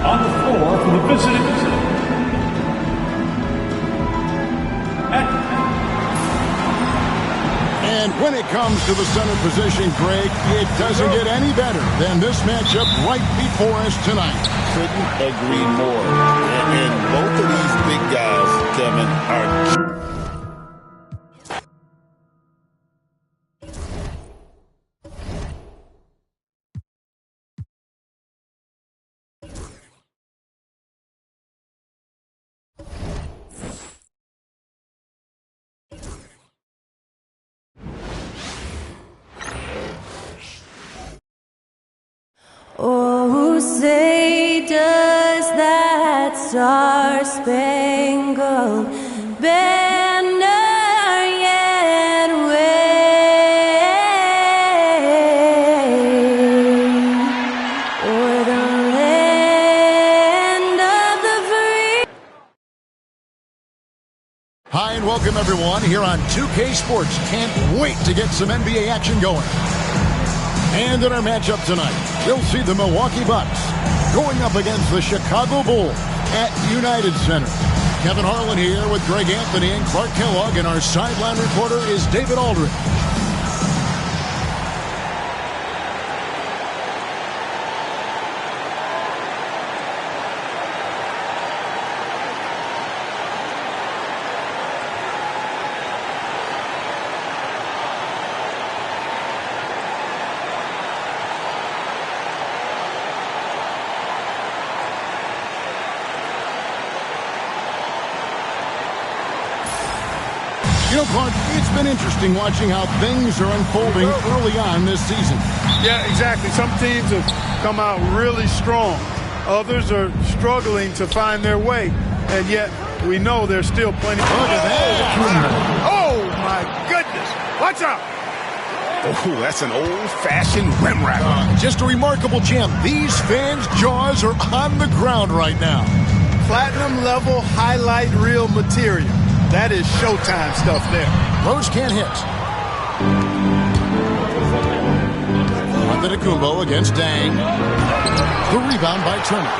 On the floor for the visiting. And when it comes to the center position, Greg, it doesn't get any better than this matchup right before us tonight. Couldn't agree more. And both of these big guys, Kevin, are... Oh, say does that star-spangled banner yet wave o'er the land of the free? Hi and welcome everyone here on 2K Sports. Can't wait to get some NBA action going. And in our matchup tonight, you'll see the Milwaukee Bucks going up against the Chicago Bulls at United Center. Kevin Harlan here with Greg Anthony and Clark Kellogg, and our sideline reporter is David Aldridge. You know, Clark, it's been interesting watching how things are unfolding early on this season. Yeah, exactly. Some teams have come out really strong. Others are struggling to find their way. And yet, we know there's still plenty. Look at that. Oh, my goodness. Watch out. Oh, that's an old-fashioned rim wrap. Just a remarkable jam. These fans' jaws are on the ground right now. Platinum-level highlight reel material. That is Showtime stuff there. Rose can't hit. Antetokounmpo against Dang. The rebound by Turner.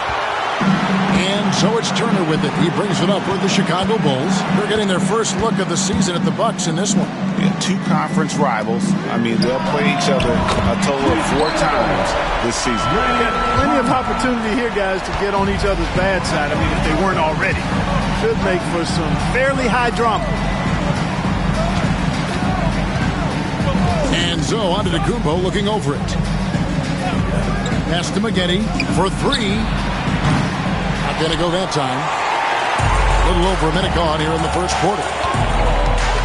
And so it's Turner with it. He brings it up with the Chicago Bulls. They're getting their first look of the season at the Bucks in this one. Yeah, two conference rivals. I mean, they'll play each other a total of 4 times this season. Yeah, plenty of opportunity here, guys, to get on each other's bad side. I mean, if they weren't already. Should make for some fairly high drama. And so Antetokounmpo looking over it. Pass to McGetty for 3. Not going to go that time. A little over a minute gone here in the first quarter.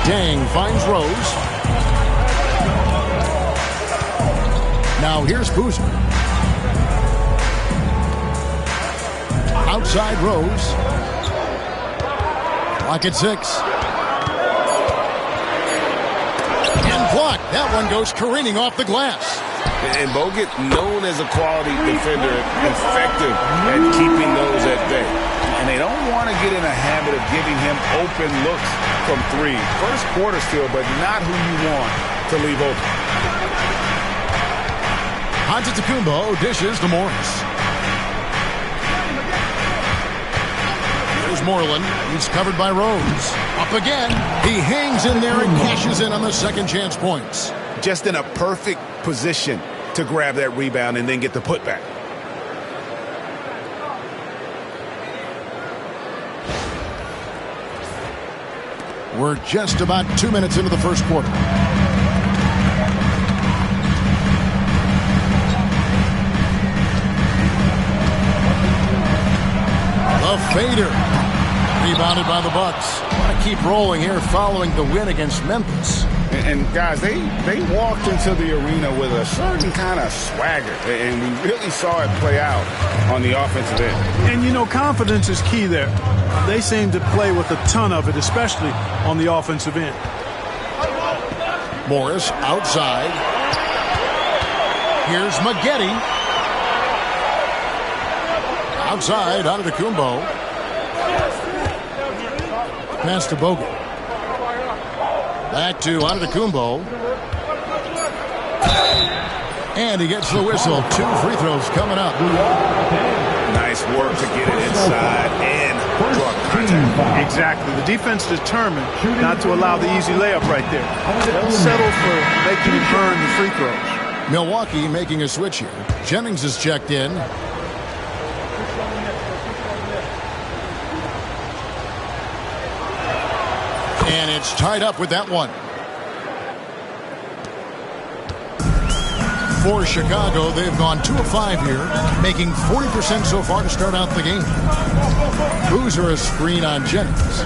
Dang finds Rose. Now here's Boozer. Outside Rose. Clock at 6. And blocked. That one goes careening off the glass. And Bogut, known as a quality defender, effective at keeping those at bay. And they don't want to get in a habit of giving him open looks from 3. First quarter still, but not who you want to leave open. Antetokounmpo dishes to Morris. Moreland. He's covered by Rose. Up again. He hangs in there and cashes in on the second chance points. Just in a perfect position to grab that rebound and then get the putback. We're just about 2 minutes into the first quarter. The fader. Rebounded by the Bucks. Want to keep rolling here following the win against Memphis. And guys, they walked into the arena with a certain kind of swagger, and we really saw it play out on the offensive end. And, you know, confidence is key there. They seem to play with a ton of it, especially on the offensive end. Morris outside. Here's McGetty. Outside, Antetokounmpo. Pass to Bogut. Back to Antetokounmpo. And he gets the whistle. 2 free throws coming up. Nice work to get it inside and draw contact. Exactly. The defense determined not to allow the easy layup right there. They'll settle for making him earn the free throws. Milwaukee making a switch here. Jennings is checked in. And it's tied up with that one. For Chicago, they've gone 2 of 5 here, making 40% so far to start out the game. Boozer a screen on Jennings.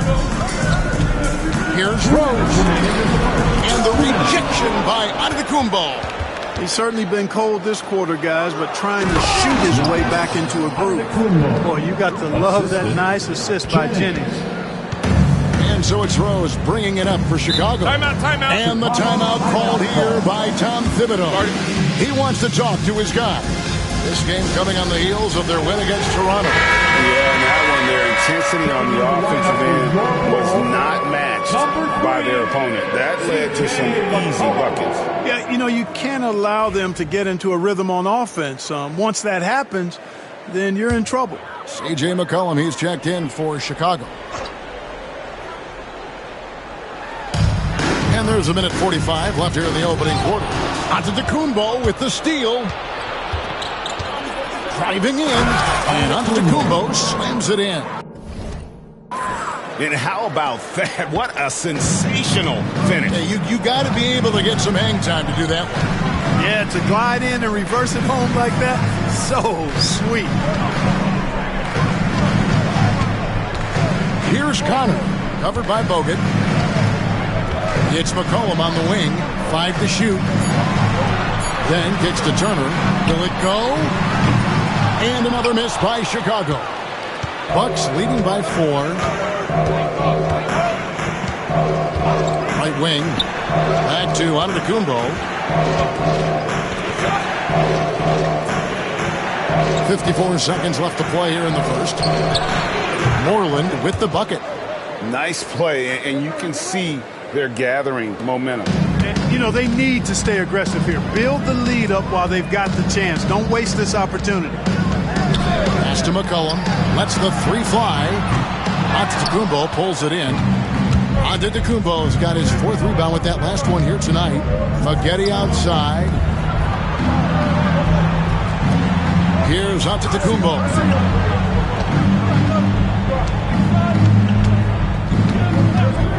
Here's Rose. And the rejection by Antetokounmpo. He's certainly been cold this quarter, guys, but trying to shoot his way back into a groove. Boy, you got to love that nice assist by Jennings. And so it's Rose bringing it up for Chicago. Timeout. And the timeout called here by Tom Thibodeau. He wants to talk to his guy. This game coming on the heels of their win against Toronto. Yeah, and that one, their intensity on the offensive end was not matched by their opponent. That led to some easy buckets. Yeah, you know, you can't allow them to get into a rhythm on offense. Once that happens, then you're in trouble. C.J. McCollum, he's checked in for Chicago. And there's a minute 45 left here in the opening quarter. Antetokounmpo with the steal. Driving in. And Antetokounmpo slams it in. And how about that? What a sensational finish. Hey, you got to be able to get some hang time to do that. Yeah, to glide in and reverse it home like that, so sweet. Here's Connor, covered by Bogut. It's McCollum on the wing, 5 to shoot. Then kicks to Turner. Will it go? And another miss by Chicago. Bucks leading by 4. Right wing. Back to Antetokounmpo. 54 seconds left to play here in the first. Moreland with the bucket. Nice play, and you can see they're gathering momentum. And, you know, they need to stay aggressive here. Build the lead up while they've got the chance. Don't waste this opportunity. Pass to McCollum. Lets the 3 fly. Antetokounmpo pulls it in. Antetokounmpo's got his 4th rebound with that last one here tonight. Maggette outside. Here's Antetokounmpo.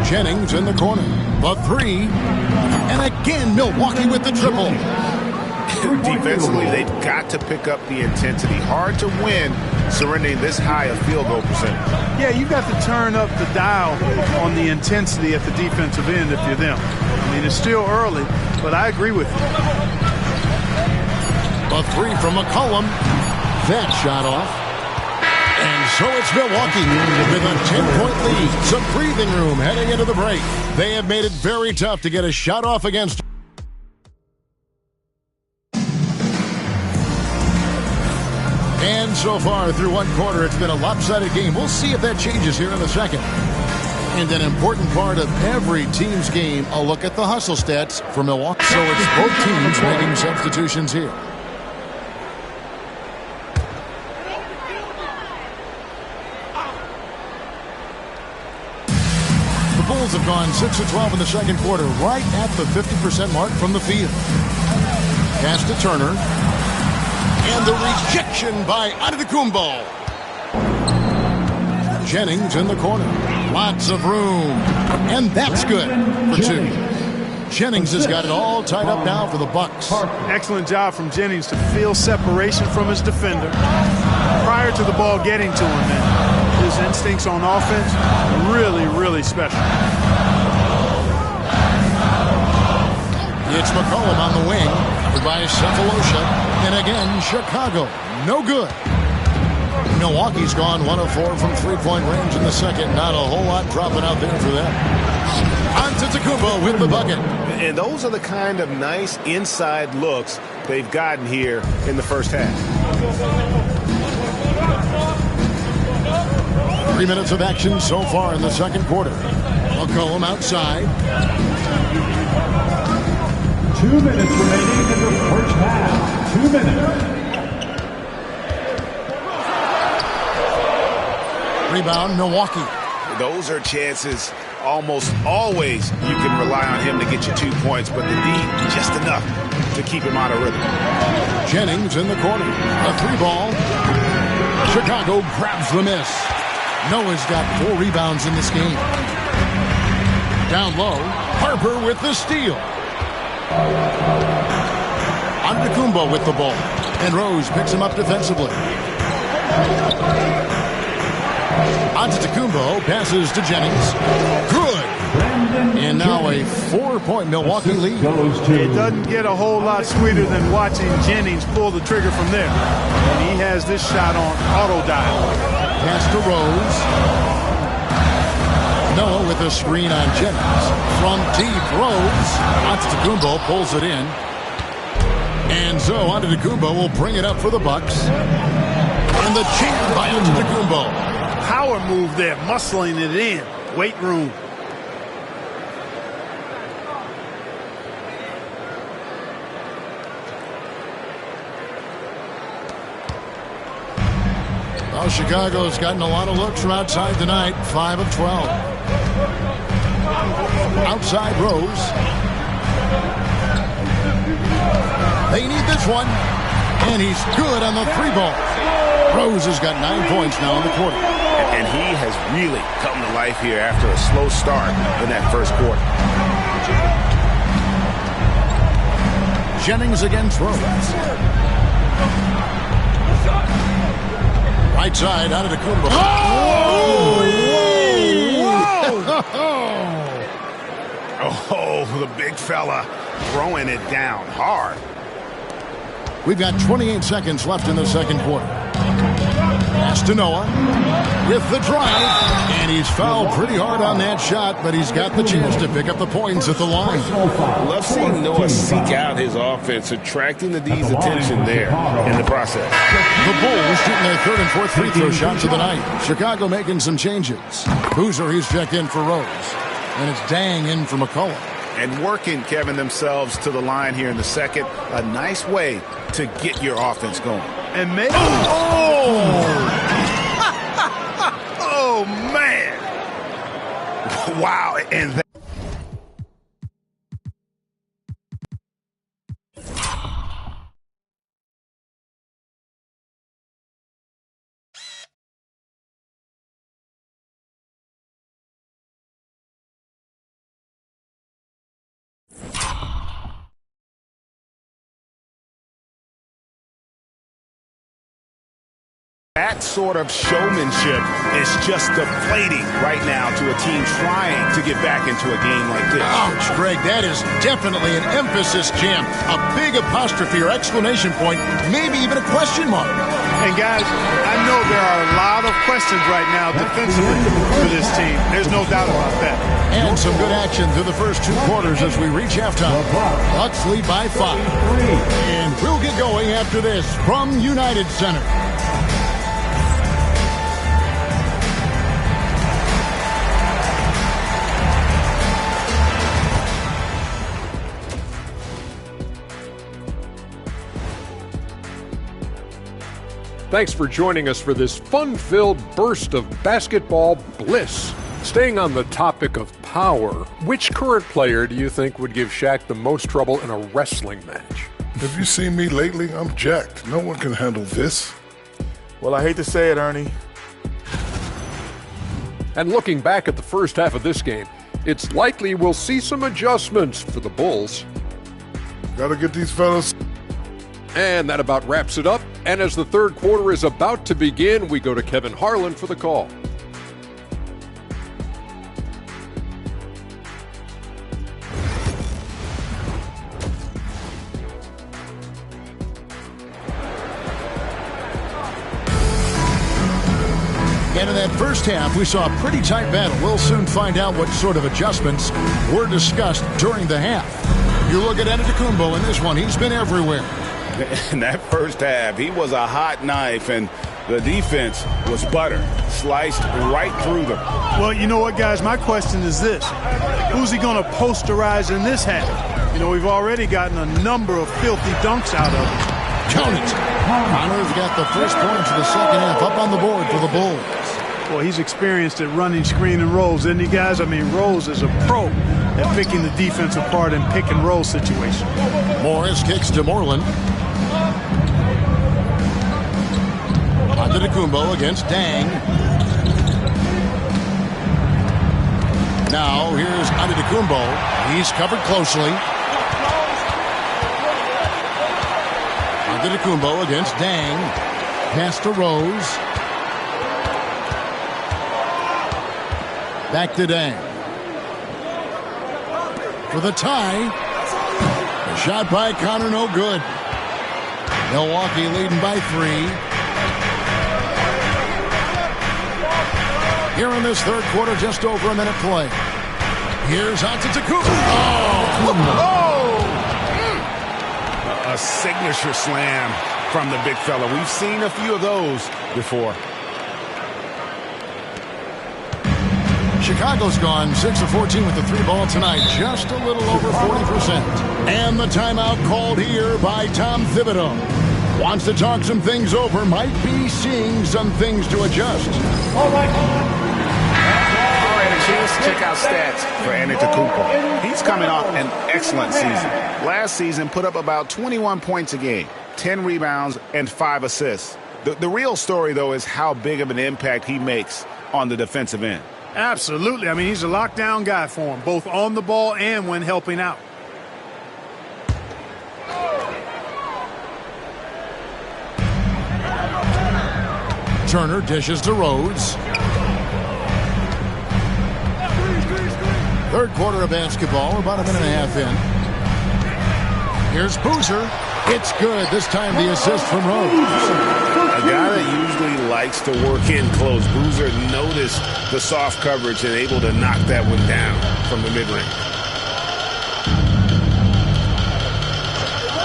Jennings in the corner. The 3. And again, Milwaukee with the triple. Defensively, they've got to pick up the intensity. Hard to win surrendering this high a field goal percentage. Yeah, you've got to turn up the dial on the intensity at the defensive end if you're them. I mean, it's still early, but I agree with you. A 3 from McCollum. That shot off. And so it's Milwaukee with a 10-point lead. Some breathing room heading into the break. They have made it very tough to get a shot off against. And so far through one quarter, it's been a lopsided game. We'll see if that changes here in a second. And an important part of every team's game, a look at the hustle stats for Milwaukee. So it's both teams making substitutions here. The Bulls have gone 6 of 12 in the second quarter, right at the 50% mark from the field. Pass to Turner. And the rejection by Antetokounmpo. Jennings in the corner. Lots of room. And that's good for 2. Jennings has got it all tied up now for the Bucks. Excellent job from Jennings to feel separation from his defender prior to the ball getting to him. And his instincts on offense, really, really special. It's McCollum on the wing, covered by Cephalosha. And again, Chicago, no good. Milwaukee's gone 1 of 4 from 3-point range in the second. Not a whole lot dropping out there for them. Antetokounmpo with the bucket. And those are the kind of nice inside looks they've gotten here in the first half. 3 minutes of action so far in the second quarter. McCollum outside. 2 minutes remaining in the first half. 2 minutes. Rebound, Milwaukee. Those are chances almost always you can rely on him to get you 2 points, but the D just enough to keep him out of rhythm. Jennings in the corner. A 3-ball. Chicago grabs the miss. Noah's got 4 rebounds in this game. Down low, Harper with the steal. Antetokounmpo with the ball. And Rose picks him up defensively. Antetokounmpo passes to Jennings. Good. And now a 4-point Milwaukee lead. It doesn't get a whole lot sweeter than watching Jennings pull the trigger from there. And he has this shot on auto dial. Pass to Rose. Noah with a screen on Jennings. From deep, Rose. Antetokounmpo pulls it in. And so Antetokounmpo will bring it up for the Bucks. And the chink by Antetokounmpo. Power move there, muscling it in. Weight room. Well, Chicago's gotten a lot of looks from outside tonight. 5 of 12. Outside Rose. They need this one. And he's good on the 3-ball. Rose has got 9 points now in the quarter. And he has really come to life here after a slow start in that first quarter. Jennings against Rose. Right side, out of the Antetokounmpo. Oh, the big fella throwing it down hard. We've got 28 seconds left in the second quarter. Pass to Noah with the drive. And he's fouled pretty hard on that shot, but he's got the chance to pick up the points at the line. Love seeing Noah seek out his offense, attracting the D's attention there in the process. The Bulls shooting their 3rd and 4th free throw shots of the night. Chicago making some changes. Boozer, he's checked in for Rose. And it's Dang in for McCullough. And working, Kevin, themselves to the line here in the second. A nice way to get your offense going. And maybe... Oh, man. Wow. And that... That sort of showmanship is just deflating right now to a team trying to get back into a game like this. Ouch, Greg, that is definitely an emphasis jam. A big apostrophe or exclamation point, maybe even a question mark. And guys, I know there are a lot of questions right now defensively for this team. There's no doubt about that. And some good action through the first 2 quarters as we reach halftime. Bucks lead by 5. And we'll get going after this from United Center. Thanks for joining us for this fun-filled burst of basketball bliss. Staying on the topic of power, which current player do you think would give Shaq the most trouble in a wrestling match? Have you seen me lately? I'm jacked. No one can handle this. Well, I hate to say it, Ernie. And looking back at the first half of this game, it's likely we'll see some adjustments for the Bulls. Gotta get these fellas. And that about wraps it up. And as the third quarter is about to begin, we go to Kevin Harlan for the call. And in that first half, we saw a pretty tight battle. We'll soon find out what sort of adjustments were discussed during the half. You look at Antetokounmpo in this one, he's been everywhere. In that first half, he was a hot knife, and the defense was butter, sliced right through them. Well, you know what, guys? My question is this. Who's he going to posterize in this half? You know, we've already gotten a number of filthy dunks out of him. Count it. Connor's got the first points of the second half up on the board for the Bulls. Well, he's experienced at running screen and rolls, isn't he, guys? I mean, Rose is a pro at picking the defense apart in pick and roll situations. Morris kicks to Moreland. Antetokounmpo against Dang. Now here's Antetokounmpo. He's covered closely. Antetokounmpo against Dang. Pass to Rose. Back to Dang. For the tie. A shot by Connor, no good. Milwaukee leading by 3. Here in this third quarter, just over a minute play. Here's Antetokounmpo. A signature slam from the big fella. We've seen a few of those before. Chicago's gone 6 of 14 with the 3-ball tonight. Just a little over 40%. And the timeout called here by Tom Thibodeau. Wants to talk some things over. Might be seeing some things to adjust. All right, a chance to check out stats for Antetokounmpo. He's coming off an excellent season. Last season put up about 21 points a game, 10 rebounds, and 5 assists. The real story, though, is how big of an impact he makes on the defensive end. Absolutely. I mean, he's a lockdown guy for him, both on the ball and when helping out. Turner dishes to Rhodes. Third quarter of basketball, about a minute and a half in. Here's Boozer. It's good. This time the assist from Rhodes. A guy that usually likes to work in close. Boozer noticed the soft coverage and able to knock that one down from the mid-range.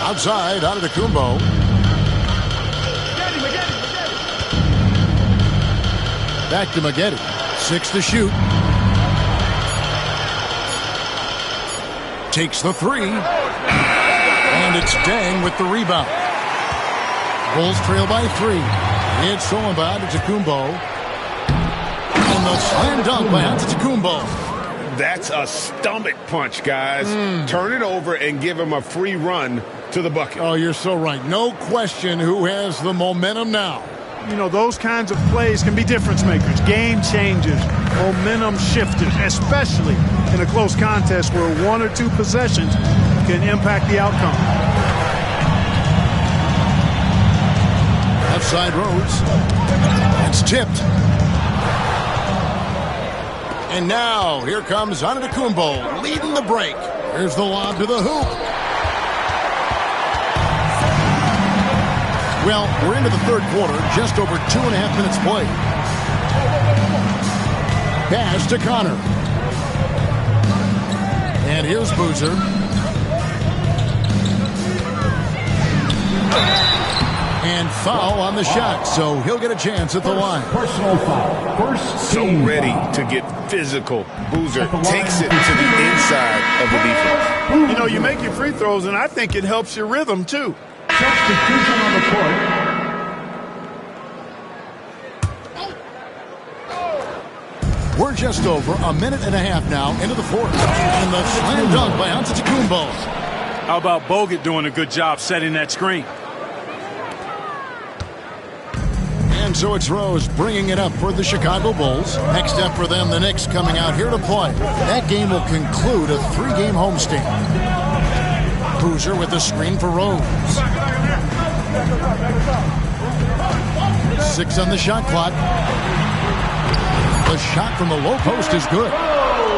Outside, Antetokounmpo. Back to Maggette. 6 to shoot. Takes the 3. And it's Dang with the rebound. Bulls trail by 3. It's stolen by Antetokounmpo. And the slam dunk by Antetokounmpo. That's a stomach punch, guys. Turn it over and give him a free run to the bucket. Oh, you're so right. No question who has the momentum now. You know, those kinds of plays can be difference makers, game changers, momentum shifters, especially in a close contest where 1 or 2 possessions can impact the outcome. Outside Rhodes. It's tipped. And now, here comes Antetokounmpo leading the break. Here's the lob to the hoop. Well, we're into the third quarter, just over 2.5 minutes played. Pass to Connor. And here's Boozer. And foul on the shot, so he'll get a chance at the line. Personal foul. First So ready to get physical. Boozer takes it to the inside of the defense. You know, you make your free throws, and I think it helps your rhythm, too. substitution on the court. We're just over a minute and a half now into the fourth. And the slam dunk by Antetokounmpo. How about Bogut doing a good job setting that screen? And so it's Rose bringing it up for the Chicago Bulls. Next up for them, the Knicks coming out here to play. That game will conclude a 3-game homestand. Boozer with the screen for Rose. 6 on the shot clock. The shot from the low post is good.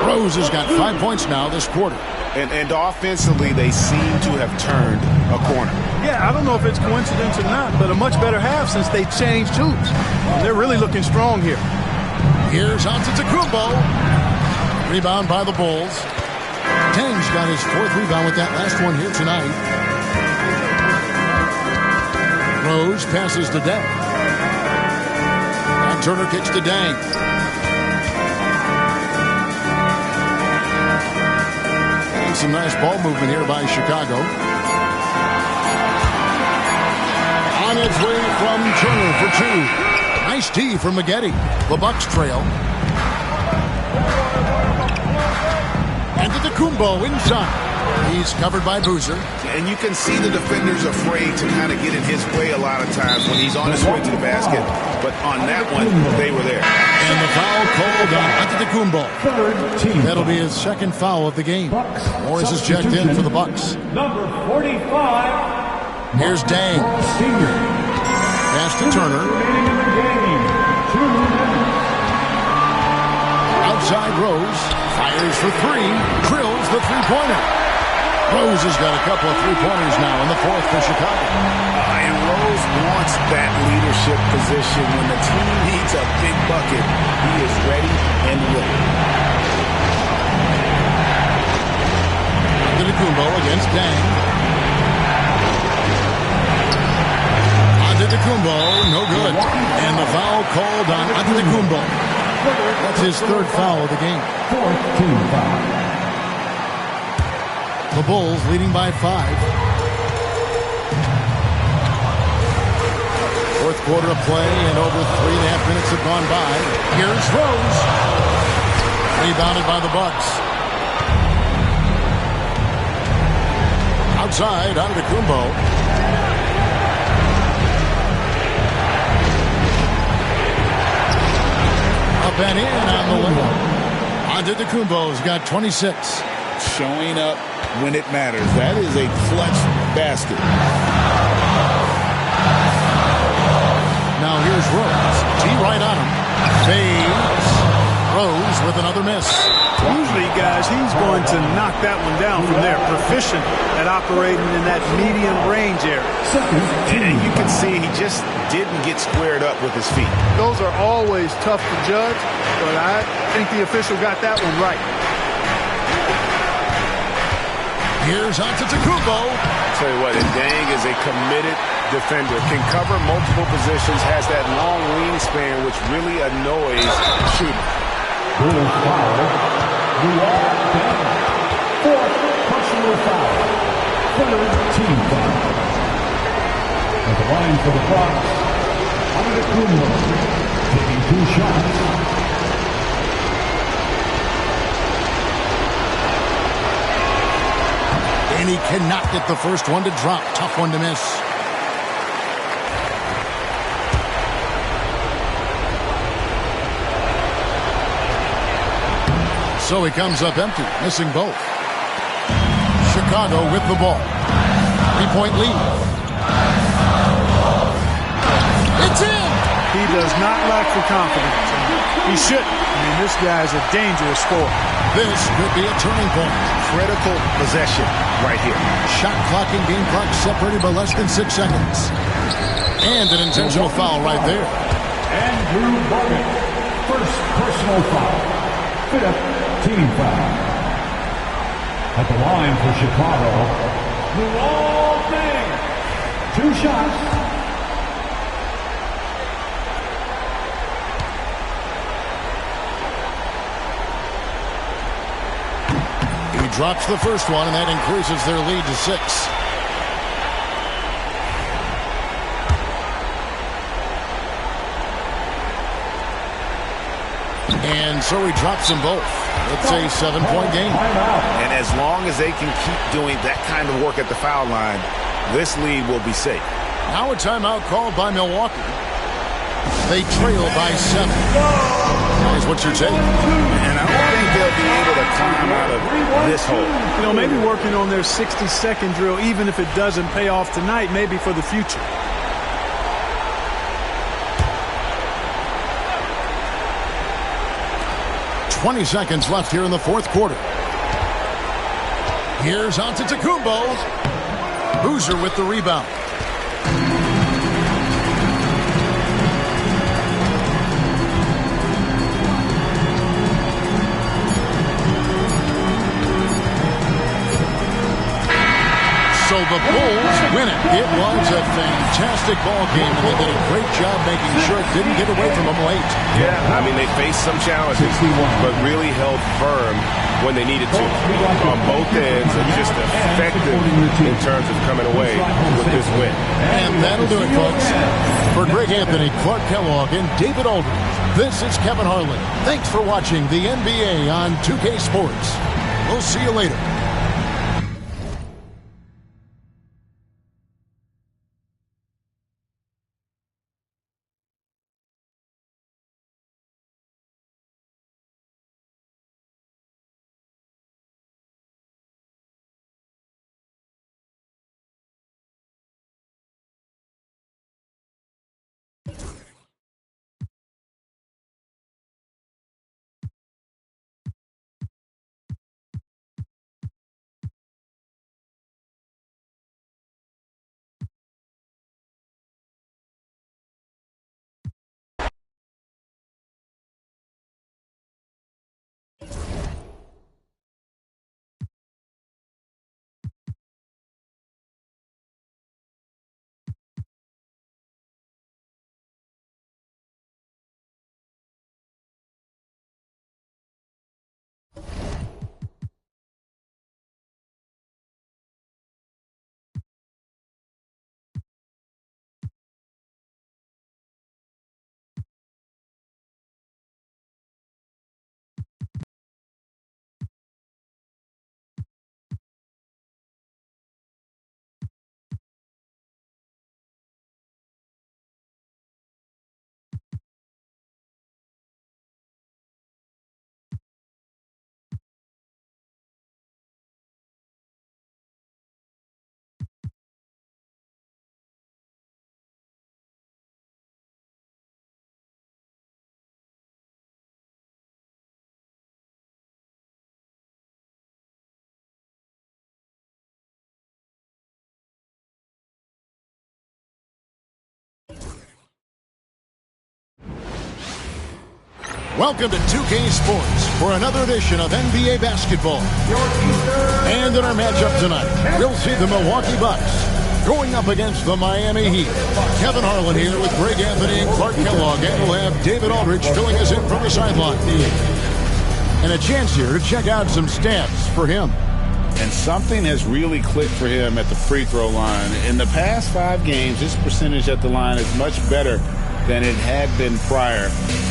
Rose has got 5 points now this quarter. And offensively, they seem to have turned a corner. Yeah, I don't know if it's coincidence or not, but a much better half since they changed hoops. And they're really looking strong here. Here's Antetokounmpo. Rebound by the Bulls. Tang's got his 4th rebound with that last one here tonight. Rose passes to Dang. And Turner kicks to Dang. And some nice ball movement here by Chicago. On its way from Turner for 2. Nice D from Maggette. The Bucks trail. Antetokounmpo inside. He's covered by Boozer. And you can see the defender's afraid to kind of get in his way a lot of times when he's on his way to the basket. But on that one, they were there. And the foul called on Antetokounmpo. That'll be his second foul of the game. Morris is checked in for the Bucks. Number 45. Here's Dang. Pass to Turner. Outside Rose. Fires for three. Drills the three-pointer. Rose has got a couple of three-pointers now in the fourth for Chicago. And Rose wants that leadership position. When the team needs a big bucket, he is ready and willing. Antetokounmpo against Dang. Antetokounmpo, no good. And the foul called on Antetokounmpo. That's his third foul of the game. Fourth team foul. The Bulls leading by 5. Fourth quarter of play and over 3.5 minutes have gone by. Here's Rose. Rebounded by the Bucks. Outside, Antetokounmpo. Up and in on the layup. Antetokounmpo's got 26. Showing up when it matters. That is a clutch basket. Now here's Rose. T right on him. Fades. Rose with another miss. Usually, guys, he's going to knock that one down from there. Proficient at operating in that medium range area. And you can see he just didn't get squared up with his feet. Those are always tough to judge, but I think the official got that one right. Here's Antetokounmpo. Tell you what, and Dang is a committed defender. Can cover multiple positions, has that long wingspan, which really annoys shooters. Bulls foul. Fourth personal foul. Third team foul. At the line for the Bucks, Antetokounmpo taking 2 shots. And he cannot get the first one to drop. Tough one to miss. So he comes up empty, missing both. Chicago with the ball. 3-point lead. It's in! He does not lack for confidence. He shouldn't. I mean, this guy's a dangerous scorer. This could be a turning point. Critical possession right here. Shot clock and game clock separated by less than 6 seconds. And an intentional foul right there. Andrew Bogut, first personal foul. Fifth team foul. At the line for Chicago, Luol Deng. 2 shots. Drops the first one, and that increases their lead to 6. And so he drops them both. It's a 7-point game. And as long as they can keep doing that kind of work at the foul line, this lead will be safe. Now a timeout called by Milwaukee. They trail by 7. Here's what's your take? And I don't think they'll be able to climb out of this hole. You know, maybe working on their 60-second drill, even if it doesn't pay off tonight, maybe for the future. .20 seconds left here in the fourth quarter. Here's Antetokounmpo. Boozer with the rebound. So the Bulls win it. It was a fantastic ball game, and they did a great job making sure it didn't get away from them late. Yeah, I mean, they faced some challenges, but really held firm when they needed to. On both ends, and just effective in terms of coming away with the this win. And that'll do it, folks. For Greg Anthony, Clark Kellogg, and David Aldridge, this is Kevin Harlan. Thanks for watching the NBA on 2K Sports. We'll see you later. Welcome to 2K Sports for another edition of NBA basketball. And in our matchup tonight, we'll see the Milwaukee Bucks going up against the Miami Heat. Kevin Harlan here with Greg Anthony and Clark Kellogg, and we'll have David Aldridge filling us in from the sideline. And a chance here to check out some stats for him. And something has really clicked for him at the free throw line. In the past 5 games, his percentage at the line is much better than it had been prior.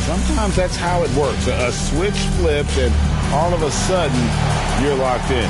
Sometimes that's how it works. A switch flips and all of a sudden you're locked in.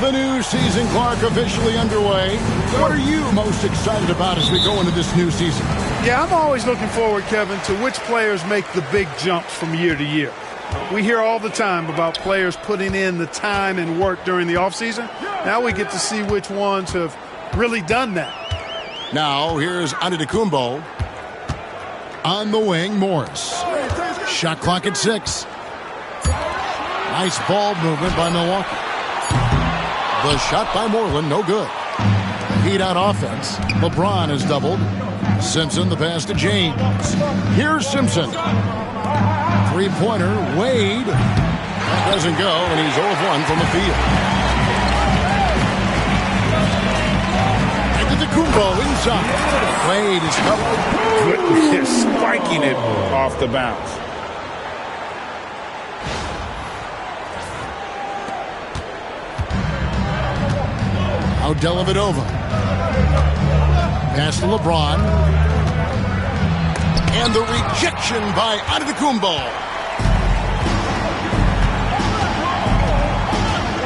The new season, Clark, officially underway. What are you most excited about as we go into this new season? Yeah, I'm always looking forward, Kevin, to which players make the big jumps from year to year. We hear all the time about players putting in the time and work during the offseason. Now we get to see which ones have really done that. Now, here's Antetokounmpo. On the wing, Morris. Shot clock at 6. Nice ball movement by Milwaukee. The shot by Moreland, no good. Heat on offense. LeBron is doubled. Simpson, the pass to James. Here's Simpson. Three-pointer, Wade. That doesn't go, and he's 0 of 1 from the field. Antetokounmpo inside. Wade is covered. Goodness, spiking it off the bounce. Dellavedova. Pass to LeBron. And the rejection by Antetokounmpo.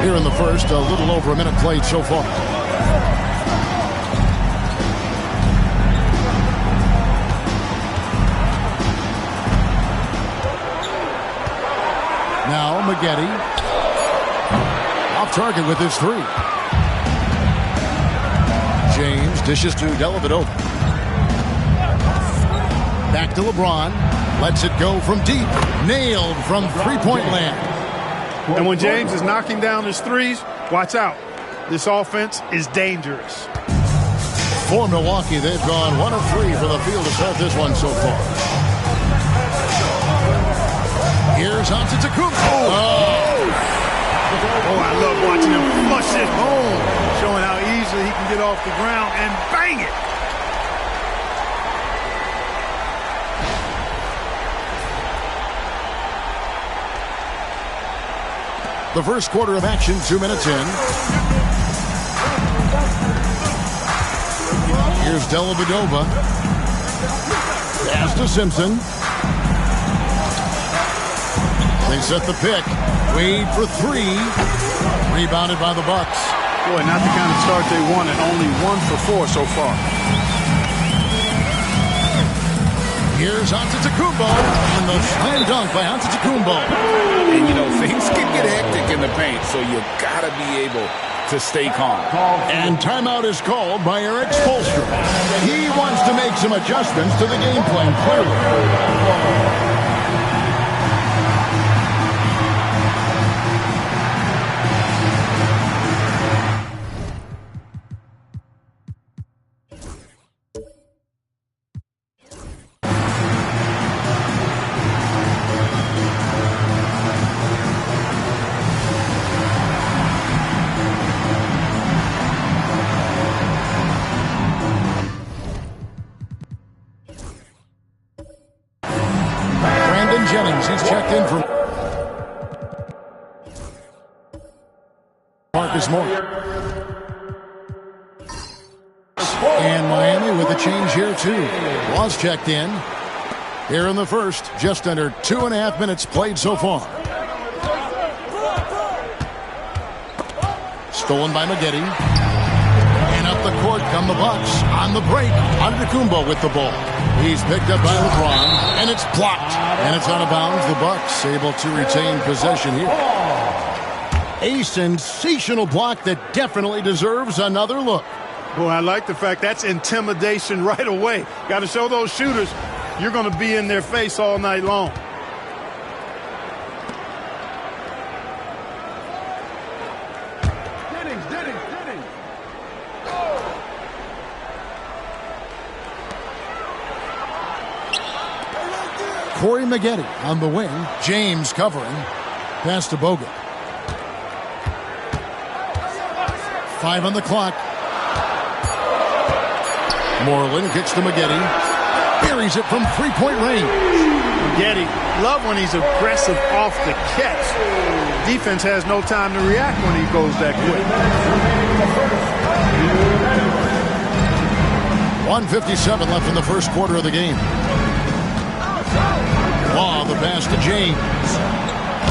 Here in the first, a little over a minute played so far. Now Maggette. Off target with his 3. James dishes to Dellavedova. Back to LeBron. Lets it go from deep. Nailed from three-point land. And when James is knocking down his threes, watch out. This offense is dangerous. For Milwaukee, they've gone 1 of 3 from the field to start this one so far. Here's Antetokounmpo. Oh, I love watching him flush it home, showing how easily he can get off the ground and bang it. The first quarter of action, 2 minutes in. Here's Dellavedova. Pass to Simpson. They set the pick. Wade for 3. Rebounded by the Bucks. Boy, not the kind of start they wanted. Only 1 for 4 so far. Here's Antetokounmpo. And the slam dunk by Antetokounmpo. And, you know, things can get hectic in the paint, so you got to be able to stay calm. And timeout is called by Eric Spoelstra. He wants to make some adjustments to the game plan, clearly. He's checked in for Marcus Moore. And Miami with a change here, too. Was checked in. Here in the first, just under 2.5 minutes played so far. Stolen by Maggette. And up the court come the Bucks. On the break, Antetokounmpo with the ball. He's picked up by LeBron, and it's blocked. And it's out of bounds. The Bucks able to retain possession here. A sensational block that definitely deserves another look. Boy, I like the fact that's intimidation right away. Got to show those shooters you're going to be in their face all night long. Corey Maggette on the wing. James covering. Pass to Bogut. 5 on the clock. Moreland kicks to Maggette. Buries it from three-point range. Maggette, love when he's aggressive off the catch. Defense has no time to react when he goes that quick. 1:57 left in the first quarter of the game. Law, the pass to James.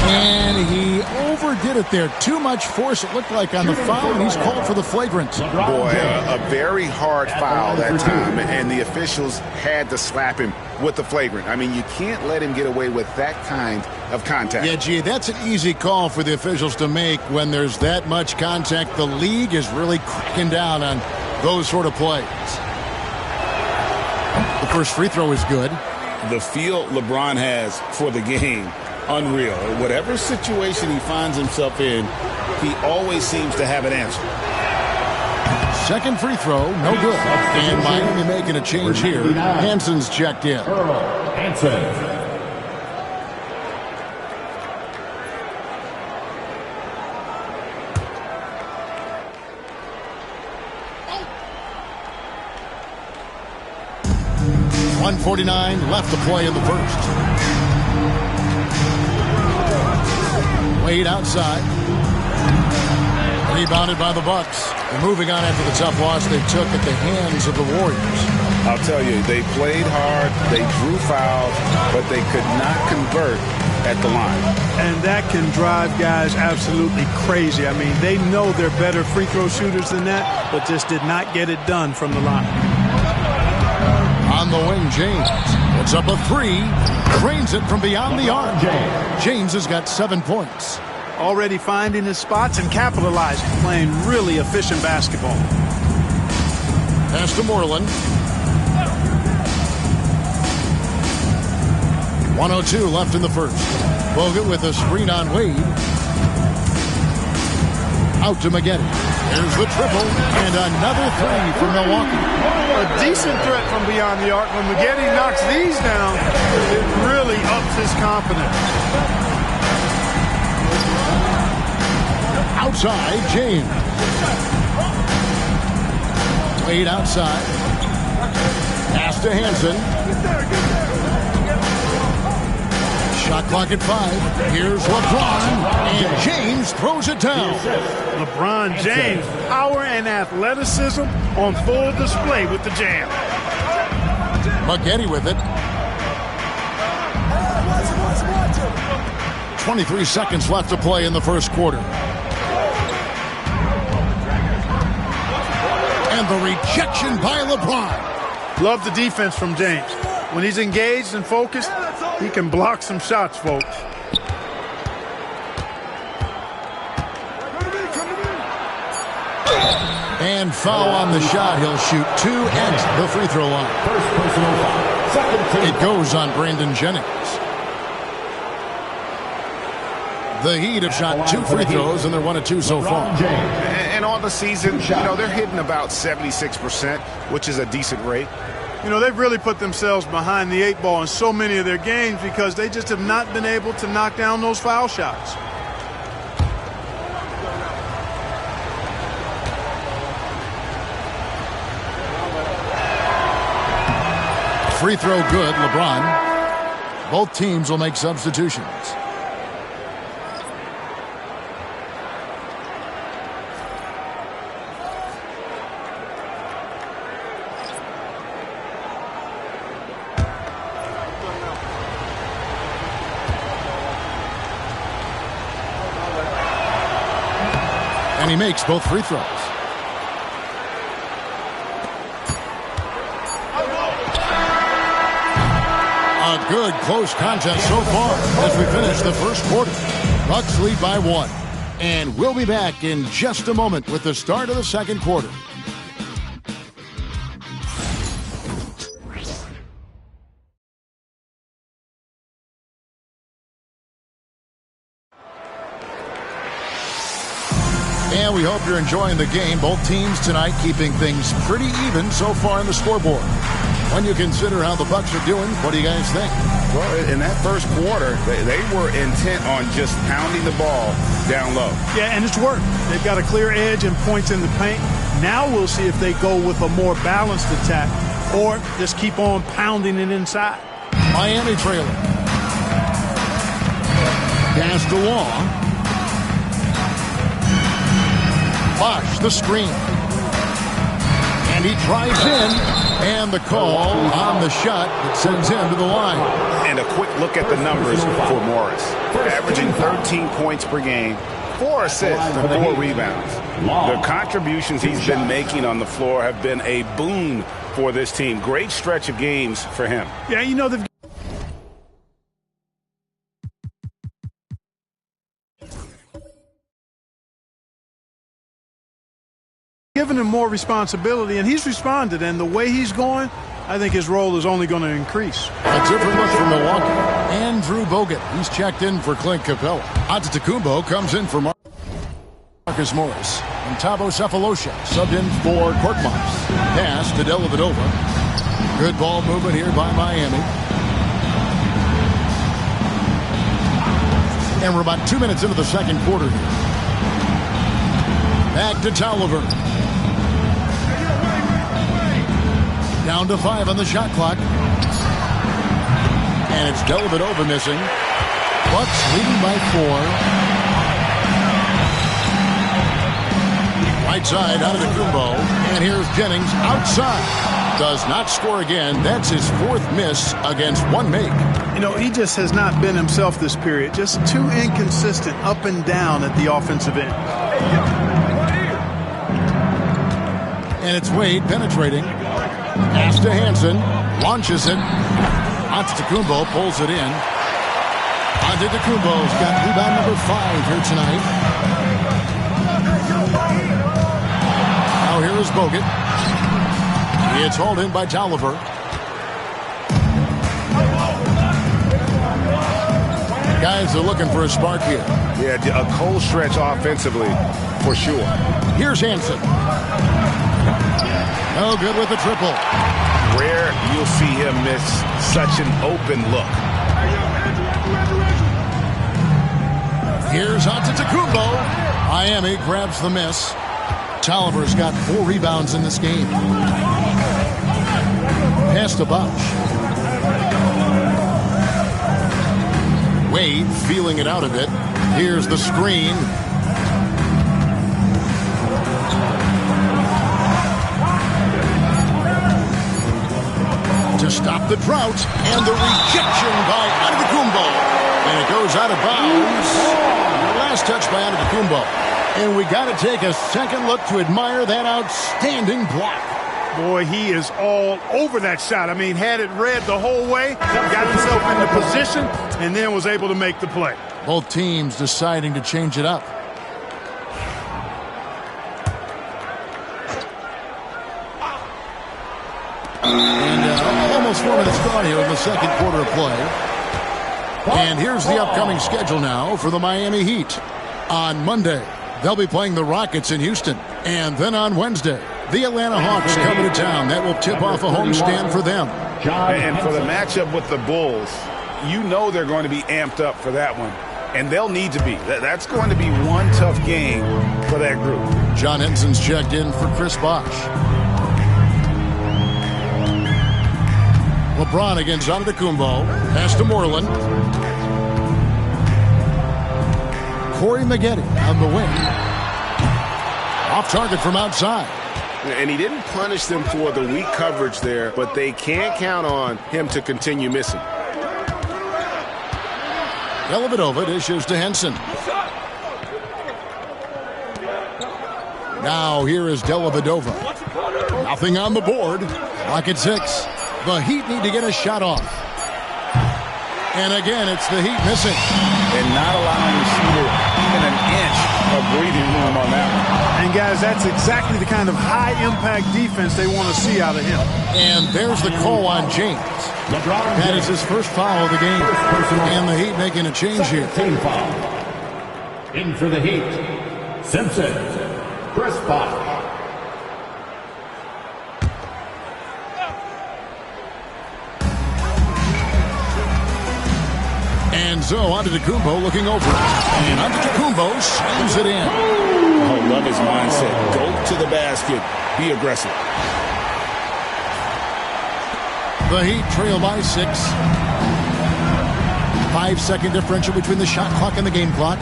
And he overdid it there. Too much force, it looked like, on the foul, and he's called for the flagrant. Boy, a very hard foul that time, and the officials had to slap him with the flagrant. I mean, you can't let him get away with that kind of contact. Yeah, gee, that's an easy call for the officials to make when there's that much contact. The league is really cracking down on those sort of plays. The first free throw is good. The feel LeBron has for the game, unreal. Whatever situation he finds himself in, he always seems to have an answer. Second free throw, no good. And Miami making a change here. Hanson's checked in. Hanson. 1:49 left to play in the first. Wade outside. Rebounded by the Bucks. They're moving on after the tough loss they took at the hands of the Warriors. I'll tell you, they played hard, they drew fouls, but they could not convert at the line. And that can drive guys absolutely crazy. I mean, they know they're better free throw shooters than that, but just did not get it done from the line. On the wing, James. Puts up a 3. Cranes it from beyond the arc. James has got 7 points. Already finding his spots and capitalizing. Playing really efficient basketball. Pass to Moreland. 1:02 left in the first. Bogut with a screen on Wade. Out to Maggette. Here's the triple, and another three for Milwaukee. A decent threat from beyond the arc. When Maggette knocks these down, it really ups his confidence. Outside, James. Wade outside. Pass to Hansen. Shot clock at 5. Here's LeBron, and James throws it down. LeBron James, power and athleticism on full display with the jam. Maggette with it. 23 seconds left to play in the first quarter. And the rejection by LeBron. Love the defense from James. When he's engaged and focused, he can block some shots, folks. And foul on the shot. He'll shoot 2 at the free throw line. First personal foul. Second team. It goes on Brandon Jennings. The Heat have shot 2 free throws, and they're 1 of 2 so far. And on the season, they're hitting about 76%, which is a decent rate. They've really put themselves behind the 8 ball in so many of their games because they just have not been able to knock down those foul shots. Free throw good, LeBron. Both teams will make substitutions. And he makes both free throws. A good close contest so far as we finish the first quarter. Bucks lead by 1. And we'll be back in just a moment with the start of the second quarter. And we hope you're enjoying the game. Both teams tonight keeping things pretty even so far in the scoreboard. When you consider how the Bucks are doing, what do you guys think? Well, in that first quarter, they were intent on just pounding the ball down low. Yeah, and it's worked. They've got a clear edge and points in the paint. Now we'll see if they go with a more balanced attack or just keep on pounding it inside. Miami trailing. Pass to Wall. Bosh the screen. And he drives in. And the call on the shot that sends him to the line. And a quick look at the numbers for Morris. Averaging 13 points per game, 4 assists, and 4 rebounds. The contributions he's been making on the floor have been a boon for this team. Great stretch of games for him. Yeah, they've given him more responsibility, and he's responded. And the way he's going, I think his role is only going to increase. A different look from Milwaukee. Andrew Bogut. He's checked in for Clint Capella. Antetokounmpo comes in for Marcus Morris. And Thabo Sefolosha subbed in for Korkmaz. Pass to Dellavedova. Good ball movement here by Miami. And we're about 2 minutes into the second quarter here. Back to Tolliver. Down to 5 on the shot clock. And it's Dellavedova missing. Bucks leading by 4. Right side out of the Antetokounmpo. And here's Jennings outside. Does not score again. That's his 4th miss against 1 make. He just has not been himself this period. Just too inconsistent up and down at the offensive end. And it's Wade penetrating. Pass to Hansen. Launches it. Antetokounmpo pulls it in. Antetokounmpo's got rebound number 5 here tonight. Now here is Bogut. It's hauled in by Tolliver. Guys are looking for a spark here. Yeah, a cold stretch offensively, for sure. Here's Hansen. No good with the triple. Rare you'll see him miss such an open look. Here's Antetokounmpo. Miami grabs the miss. Tolliver's got 4 rebounds in this game. Pass to Bosch. Wade feeling it out a bit. Here's the screen. To stop the drought, and the rejection by Antetokounmpo. And it goes out of bounds. Last touch by Antetokounmpo. And we got to take a second look to admire that outstanding block. Boy, he is all over that shot. I mean, had it read the whole way, got himself into position, and then was able to make the play. Both teams deciding to change it up. And almost 4 minutes gone here in the second quarter of play. And here's the upcoming schedule now for the Miami Heat. On Monday, they'll be playing the Rockets in Houston. And then on Wednesday, the Atlanta Hawks coming to town. That will tip off a homestand for them. And for the matchup with the Bulls, you know they're going to be amped up for that one. And they'll need to be. That's going to be one tough game for that group. John Henson's checked in for Chris Bosch. LeBron against Antetokounmpo. Pass to Moreland. Corey Maggette on the wing. Off target from outside. And he didn't punish them for the weak coverage there, but they can't count on him to continue missing. Dellavedova dishes to Henson. Now here is Dellavedova. Nothing on the board. Clock at 6. The Heat need to get a shot off. And again, it's the Heat missing. And not allowing the shooter even an inch of breathing room on that one. And guys, that's exactly the kind of high-impact defense they want to see out of him. And there's the call on James. That is his first foul of the game. And the Heat making a change here. Team foul. In for the Heat, Simpson, Chris Bosh. And so Antetokounmpo looking over it. And Antetokounmpo slams it in. I love his mindset. Go to the basket. Be aggressive. The Heat trail by 6. 5-second differential between the shot clock and the game clock.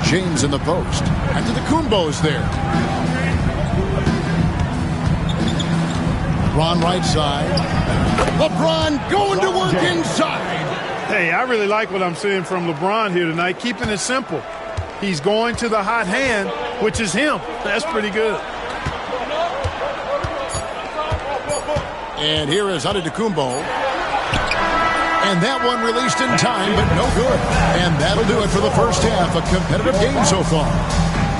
James in the post. Antetokounmpo's there. LeBron right side. LeBron going to work inside. Hey, I really like what I'm seeing from LeBron here tonight, keeping it simple. He's going to the hot hand, which is him. That's pretty good. And here is Antetokounmpo. And that one released in time, but no good. And that'll do it for the first half. A competitive game so far.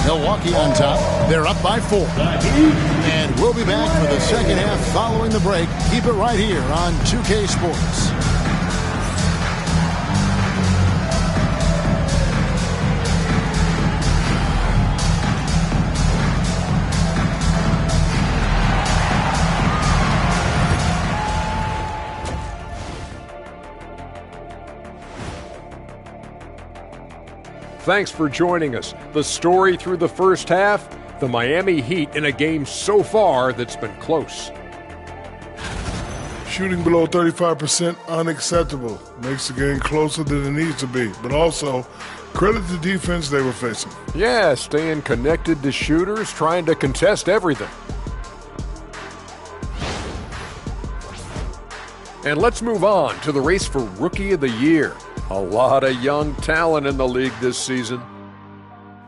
Milwaukee on top. They're up by 4. And we'll be back for the second half following the break. Keep it right here on 2K Sports. Thanks for joining us. The story through the first half, the Miami Heat in a game so far that's been close. Shooting below 35% unacceptable. Makes the game closer than it needs to be. But also, credit the defense they were facing. Yeah, staying connected to shooters, trying to contest everything. And let's move on to the race for Rookie of the Year. A lot of young talent in the league this season.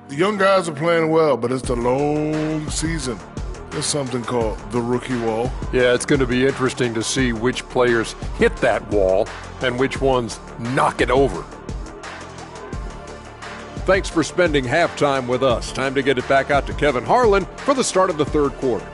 The young guys are playing well, but it's the long season. There's something called the rookie wall. Yeah, it's going to be interesting to see which players hit that wall and which ones knock it over. Thanks for spending halftime with us. Time to get it back out to Kevin Harlan for the start of the third quarter.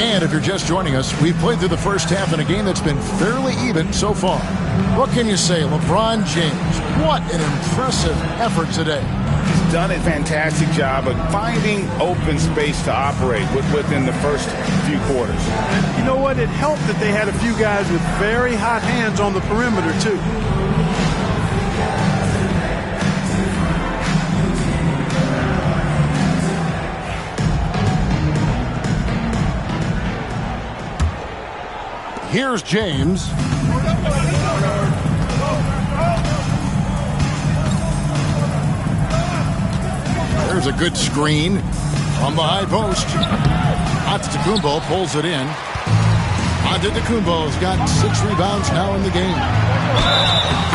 And if you're just joining us, we've played through the first half in a game that's been fairly even so far. What can you say? LeBron James, what an impressive effort today. He's done a fantastic job of finding open space to operate within the first few quarters. And you know what? It helped that they had a few guys with very hot hands on the perimeter, too. Here's James. There's a good screen from the high post. Antetokounmpo pulls it in. Antetokounmpo's got 6 rebounds now in the game.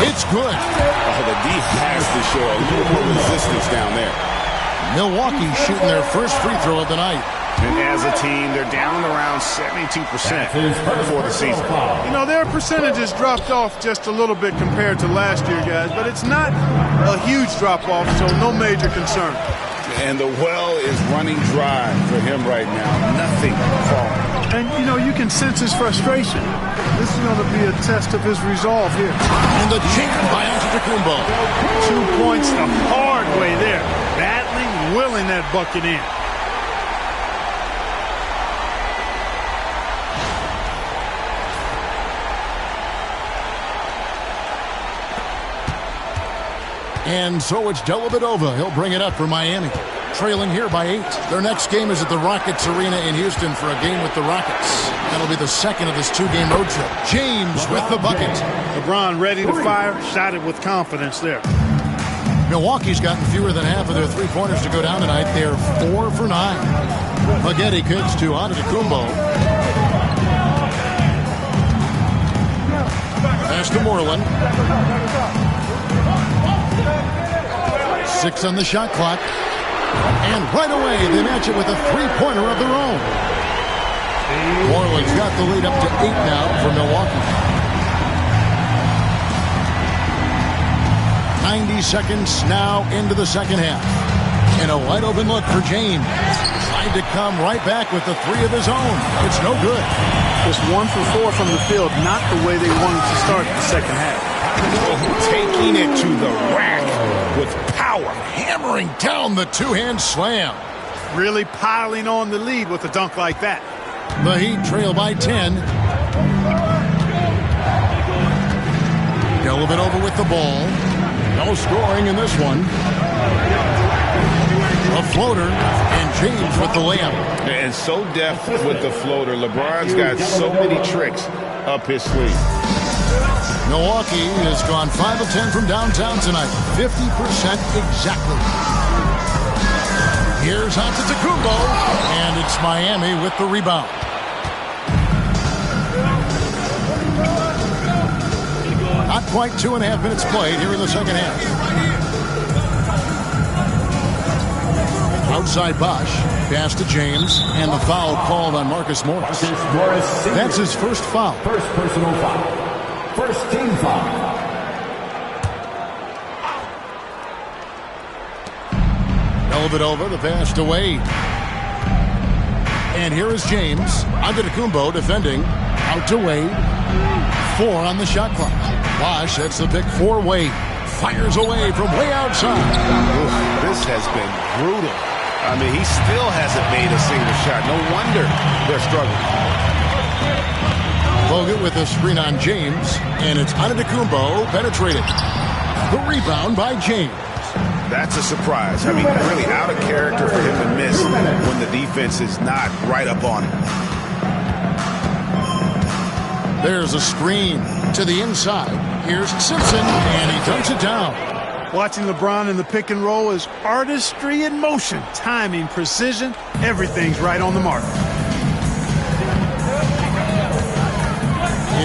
It's good. Oh, the D has to show a little more resistance down there. Milwaukee shooting their first free throw of the night. And as a team, they're down around 72% for the season. You know, their percentages dropped off just a little bit compared to last year, guys, but it's not a huge drop-off, so no major concern. And the well is running dry for him right now. Nothing falling. And, you know, you can sense his frustration. This is going to be a test of his resolve here. And the chink by Antetokounmpo. 2 points the hard way there. Battling, willing that bucket in. And so it's Dellavedova. He'll bring it up for Miami. Trailing here by 8. Their next game is at the Rockets Arena in Houston for a game with the Rockets. That'll be the second of this 2-game road trip. James with the bucket. LeBron ready to fire. Shot it with confidence there. Milwaukee's gotten fewer than half of their 3-pointers to go down tonight. They're 4 for 9. Maggette kicks to Antetokounmpo. Pass to Moreland. 6 on the shot clock. And right away, they match it with a 3-pointer of their own. Moreland's got the lead up to 8 now for Milwaukee. 90 seconds now into the second half. And a wide open look for James. Tried to come right back with the 3 of his own. It's no good. Just 1 for 4 from the field, not the way they wanted to start the second half. Taking it to the rack with power. Hammering down the 2-hand slam. Really piling on the lead with a dunk like that. The Heat trail by 10. Dellavedova with the ball. No scoring in this one. A floater, and James with the layup. And so deft with the floater. LeBron's got so many tricks up his sleeve. Milwaukee has gone 5 of 10 from downtown tonight. 50% exactly. Here's Antetokounmpo, and it's Miami with the rebound. Not quite 2.5 minutes played here in the second half. Outside Bosch, pass to James, and the foul called on Marcus Morris. That's his first foul. First personal foul. First team foul. Dellavedova, the pass to Wade. And here is James. Antetokounmpo defending. Out to Wade. 4 on the shot clock. Bosch, that's the pick for Wade. Fires away from way outside. Ooh, this has been brutal. I mean, he still hasn't made a single shot. No wonder they're struggling. Bogut with a screen on James, and it's Antetokounmpo penetrated. The rebound by James. That's a surprise. I mean, really out of character for him to miss when the defense is not right up on him. There's a screen to the inside. Here's Simpson, and he dunks it down. Watching LeBron in the pick and roll is artistry in motion. Timing, precision, everything's right on the mark.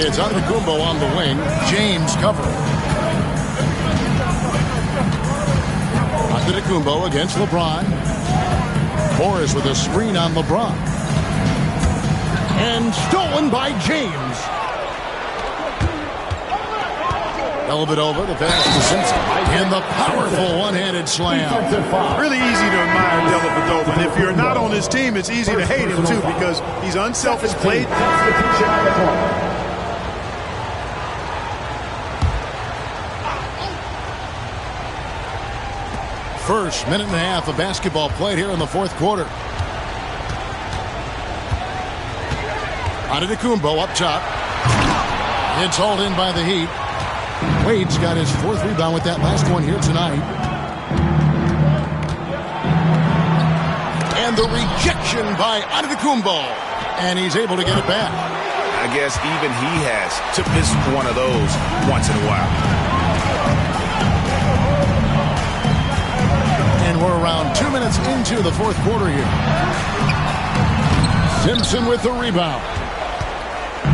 It's Antetokounmpo on the wing. James covering. Antetokounmpo against LeBron. Morris with a screen on LeBron. And stolen by James. Dellavedova, the pass to Simpson. And the powerful one-handed slam. Really easy to admire Dellavedova. And if you're not on his team, it's easy to hate him, too, because he's unselfish, played. First minute and a half of basketball played here in the fourth quarter. Antetokounmpo up top. It's hauled in by the Heat. Wade's got his fourth rebound with that last one here tonight. And the rejection by Antetokounmpo. And he's able to get it back. I guess even he has to miss one of those once in a while. And we're around 2 minutes into the fourth quarter here. Simpson with the rebound.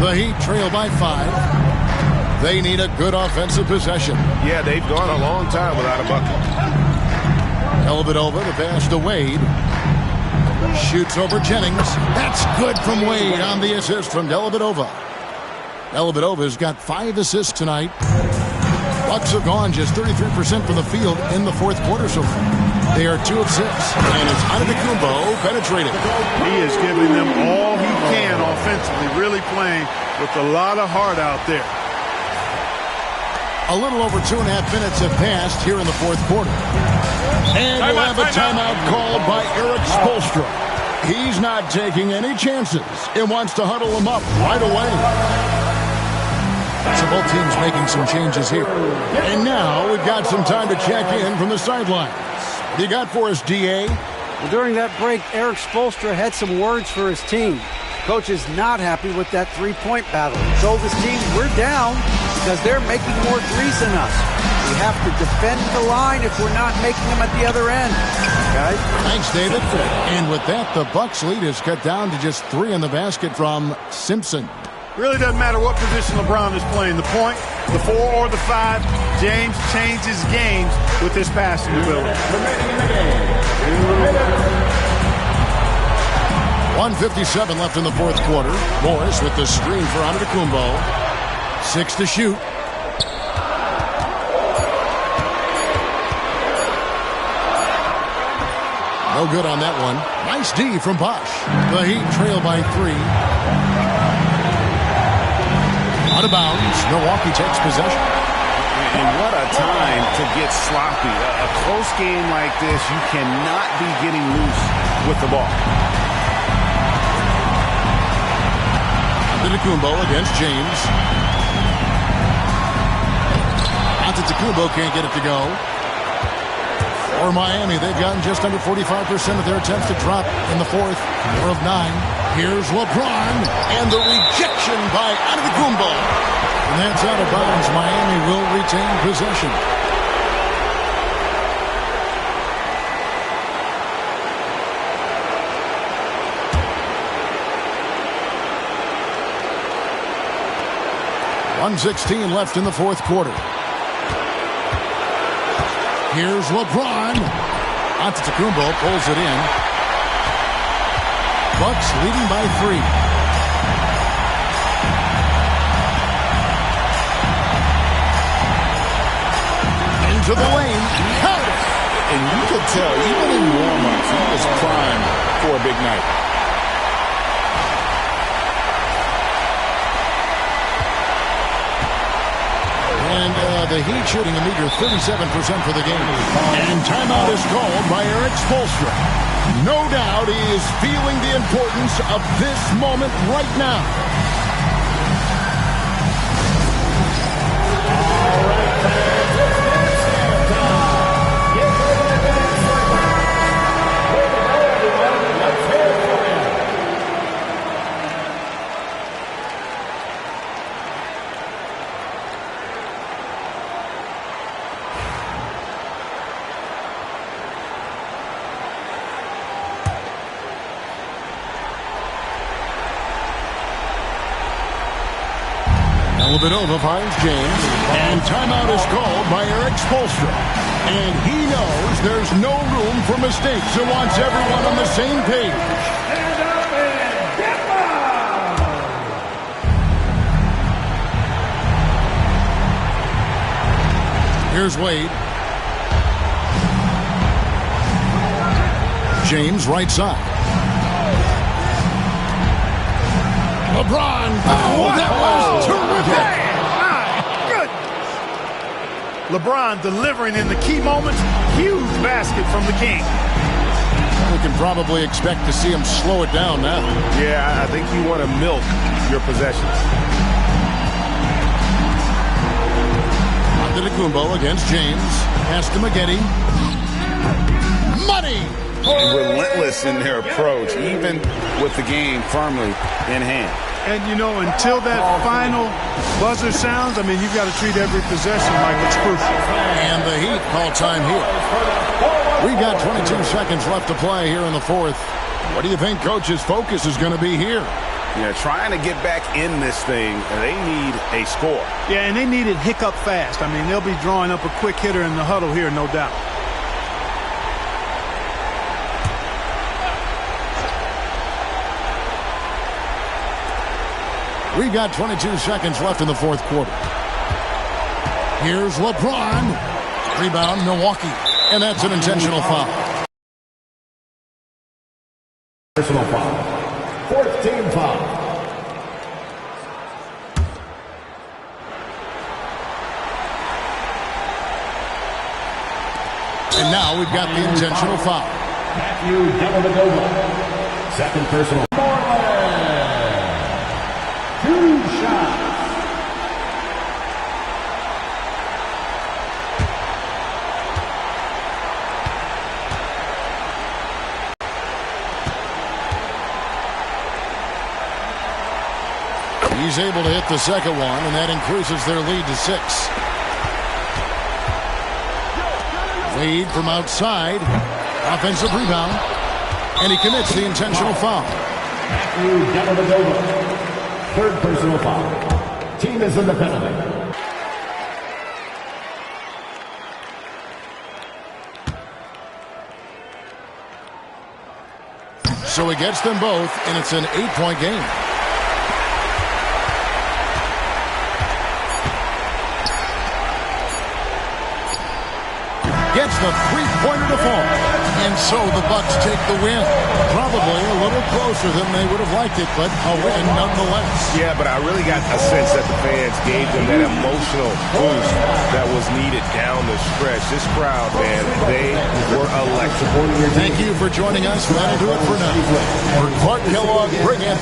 The Heat trail by 5. They need a good offensive possession. Yeah, they've gone a long time without a bucket. Dellavedova, the pass to Wade. Shoots over Jennings. That's good from Wade on the assist from Dellavedova. Dellavedova's got 5 assists tonight. Bucks have gone just 33% from the field in the fourth quarter so far. They are 2 of 6. And it's Antetokounmpo penetrating. He is giving them all he can offensively, really playing with a lot of heart out there. A little over 2.5 minutes have passed here in the fourth quarter. And we'll have a timeout called by Eric Spoelstra. He's not taking any chances. He wants to huddle them up right away. So both teams making some changes here. And now we've got some time to check in from the sidelines. What do you got for us, D.A.? Well, during that break, Eric Spoelstra had some words for his team. Coach is not happy with that three-point battle. He told his team, we're down because they're making more threes than us. We have to defend the line if we're not making them at the other end. Guys? Thanks, David. And with that, the Bucks lead is cut down to just 3 in the basket from Simpson. Really doesn't matter what position LeBron is playing. The point, the 4 or the 5, James changes games with his passing ability. 1:57 left in the fourth quarter. Morris with the screen for Antetokounmpo. 6 to shoot. No good on that one. Nice D from Bosch. The Heat trail by 3. Out of bounds. Milwaukee takes possession. And what a time to get sloppy. A close game like this, you cannot be getting loose with the ball. Antetokounmpo against James. Antetokounmpo can't get it to go. For Miami, they've gotten just under 45% of their attempts to drop in the fourth. 4 of 9. Here's LeBron. And the rejection by Antetokounmpo. And that's out of bounds. Miami will retain possession. .116 left in the fourth quarter. Here's LeBron. Antetokounmpo pulls it in. Bucks leading by 3. Into the lane. Count it. And you could tell, even in warm-ups, he was primed for a big night. And the Heat shooting a meager 37% for the game. And timeout is called by Eric Spoelstra. No doubt he is feeling the importance of this moment right now. All right, fans, it's halftime. Get ready to dance like that. Way to go, everyone. Let's hear it for you. Dellavedova finds James, and timeout is called by Eric Spoelstra. And he knows there's no room for mistakes and wants everyone on the same page. Stand up and get loud. Here's Wade. James right side. LeBron. Oh, that was terrific. LeBron delivering in the key moments. Huge basket from the King. We can probably expect to see him slow it down now. Yeah, I think you want to milk your possessions. Antetokounmpo against James. Pass to McGetty. Money! Relentless in their approach, even with the game firmly in hand. And, you know, until that final buzzer sounds, I mean, you've got to treat every possession like it's crucial. And the Heat call time here. We've got 22 seconds left to play here in the fourth. What do you think Coach's focus is going to be here? Yeah, trying to get back in this thing, and they need a score. Yeah, and they need it hiccup fast. I mean, they'll be drawing up a quick hitter in the huddle here, no doubt. We've got 22 seconds left in the fourth quarter. Here's LeBron. Rebound, Milwaukee. And that's an intentional foul. Personal foul. Fourth team foul. And now we've got the intentional foul. Matthew Dellavedova. Second personal. Two shots. He's able to hit the second one, and that increases their lead to 6. Wade from outside. Offensive rebound. And he commits the intentional foul. Matthew Dellavedova. Third personal foul. Team is in the penalty. So he gets them both, and it's an 8-point game. Gets the three-pointer to fall. And so the Bucks take the win. Probably a little closer than they would have liked it, but a win nonetheless. Yeah, but I really got a sense that the fans gave them that emotional boost that was needed down the stretch. This crowd, man, they were electric. Thank you for joining us. That'll do it for now. For Clark Kellogg, bring it.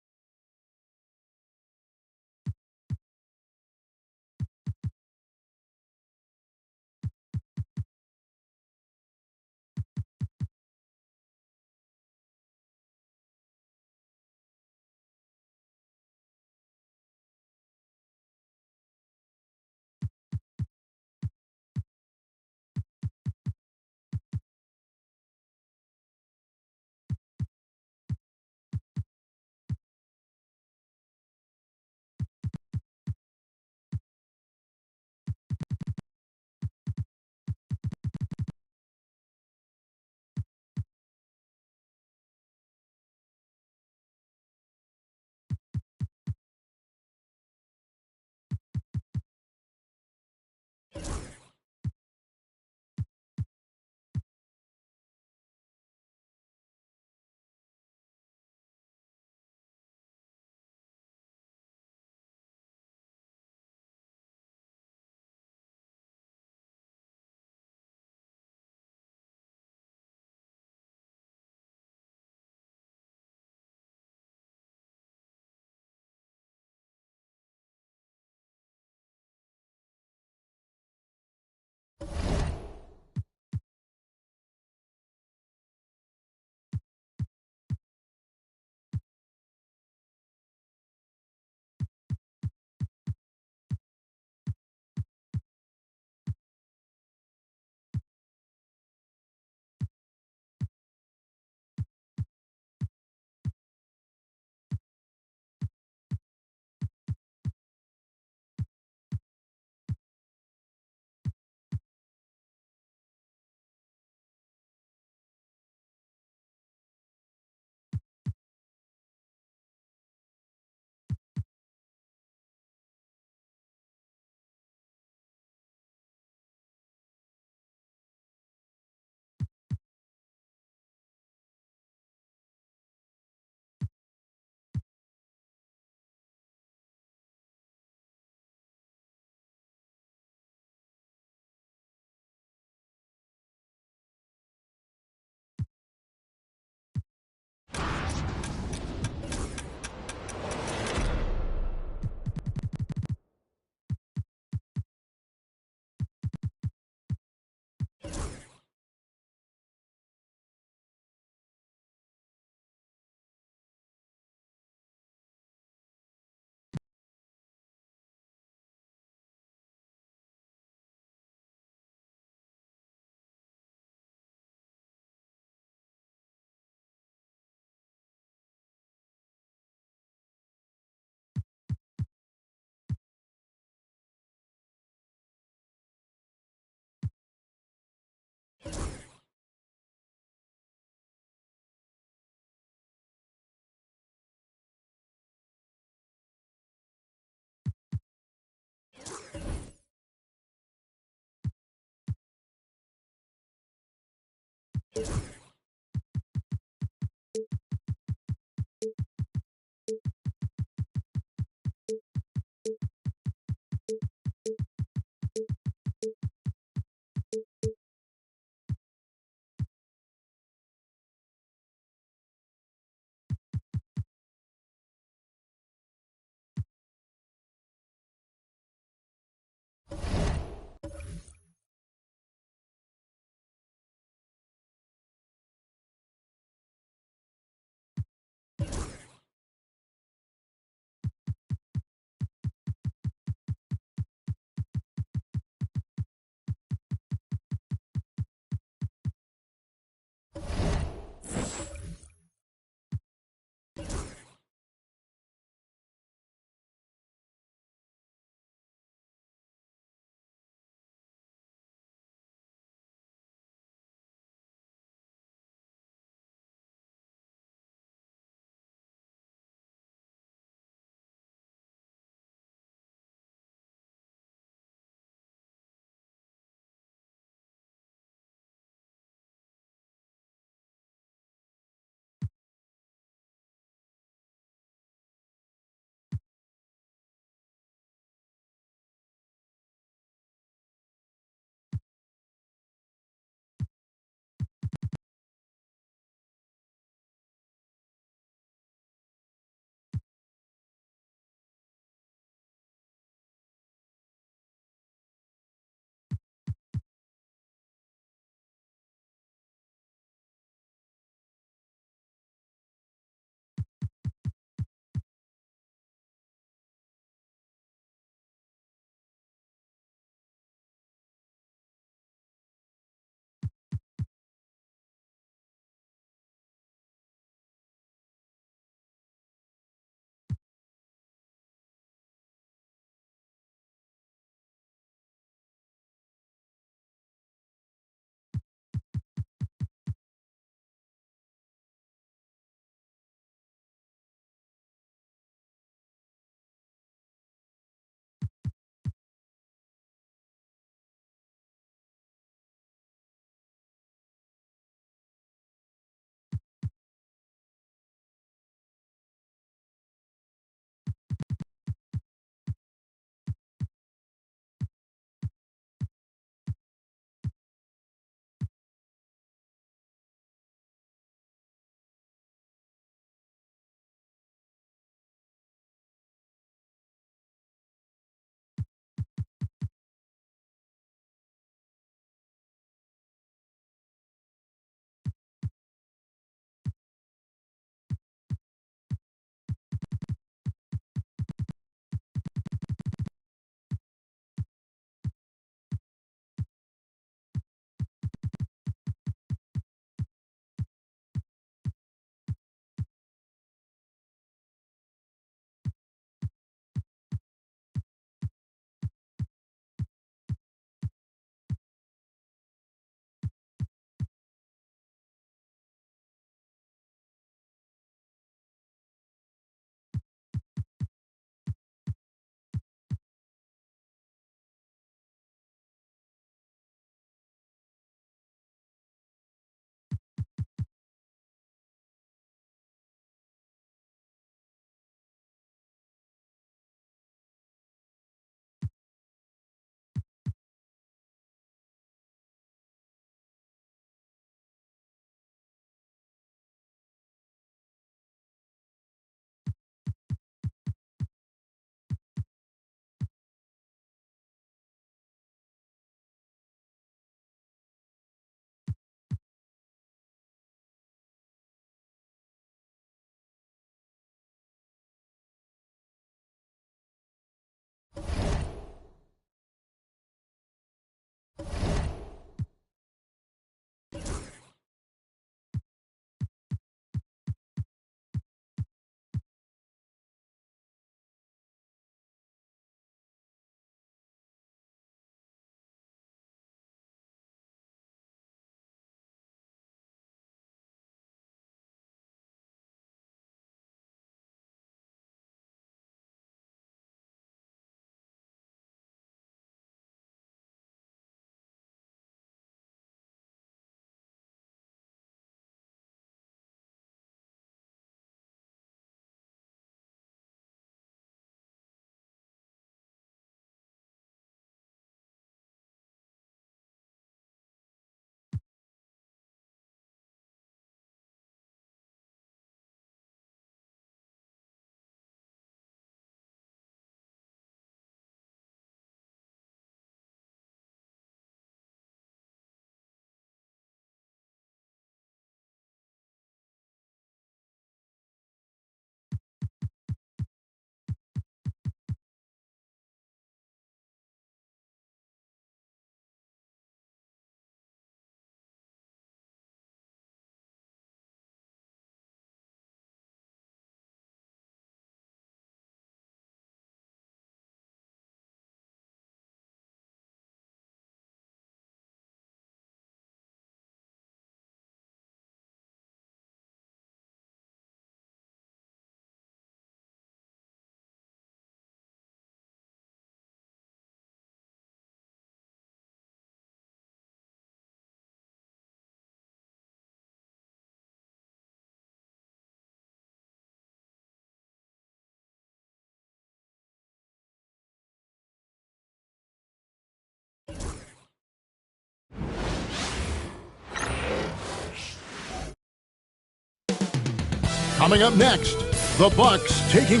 Coming up next, the Bucks taking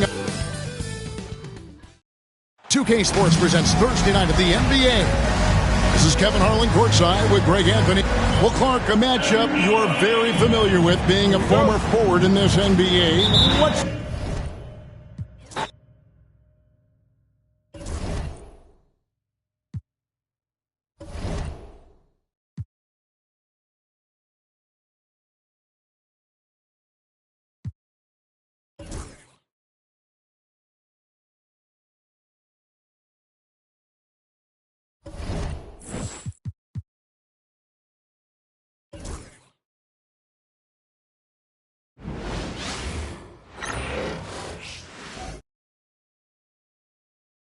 2K Sports presents Thursday night at the NBA. This is Kevin Harlan courtside with Greg Anthony. Well, Clark, a matchup you're very familiar with, being a former forward in this NBA. What's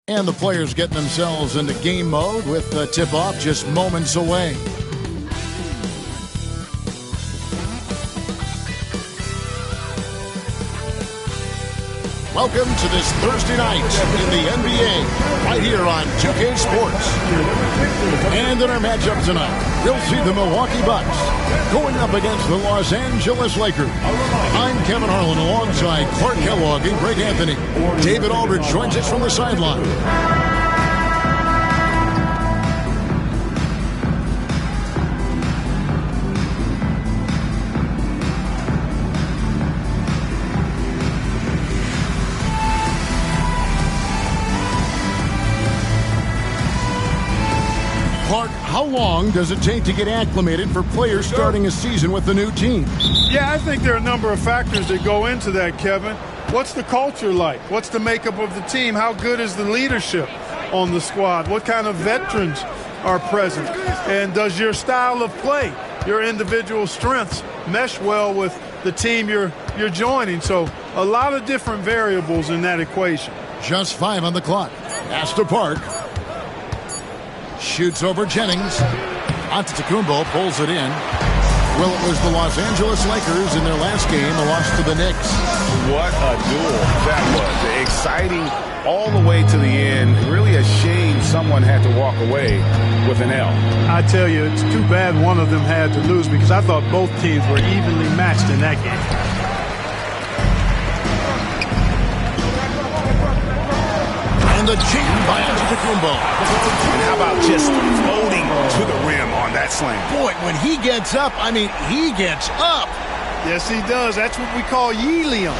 and the players getting themselves into game mode with the tip-off just moments away. Welcome to this Thursday night in the NBA, right here on 2K Sports. And in our matchup tonight, we'll see the Milwaukee Bucks going up against the Los Angeles Lakers. I'm Kevin Harlan alongside Clark Kellogg and Greg Anthony. David Aldridge joins us from the sideline. Clark, how long does it take to get acclimated for players starting a season with the new team? Yeah, I think there are a number of factors that go into that, Kevin. What's the culture like? What's the makeup of the team? How good is the leadership on the squad? What kind of veterans are present? And does your style of play, your individual strengths, mesh well with the team you're joining? So a lot of different variables in that equation. Just 5 on the clock. Pass to Park. Shoots over Jennings. Antetokounmpo pulls it in. Well, it was the Los Angeles Lakers in their last game, a loss to the Knicks. What a duel that was. Exciting all the way to the end. Really a shame someone had to walk away with an L. I tell you, it's too bad one of them had to lose because I thought both teams were evenly matched in that game. And the jam by Antetokounmpo. And how about just floating to the rim on that slam? Boy, when he gets up, I mean, he gets up. Yes, he does. That's what we call helium.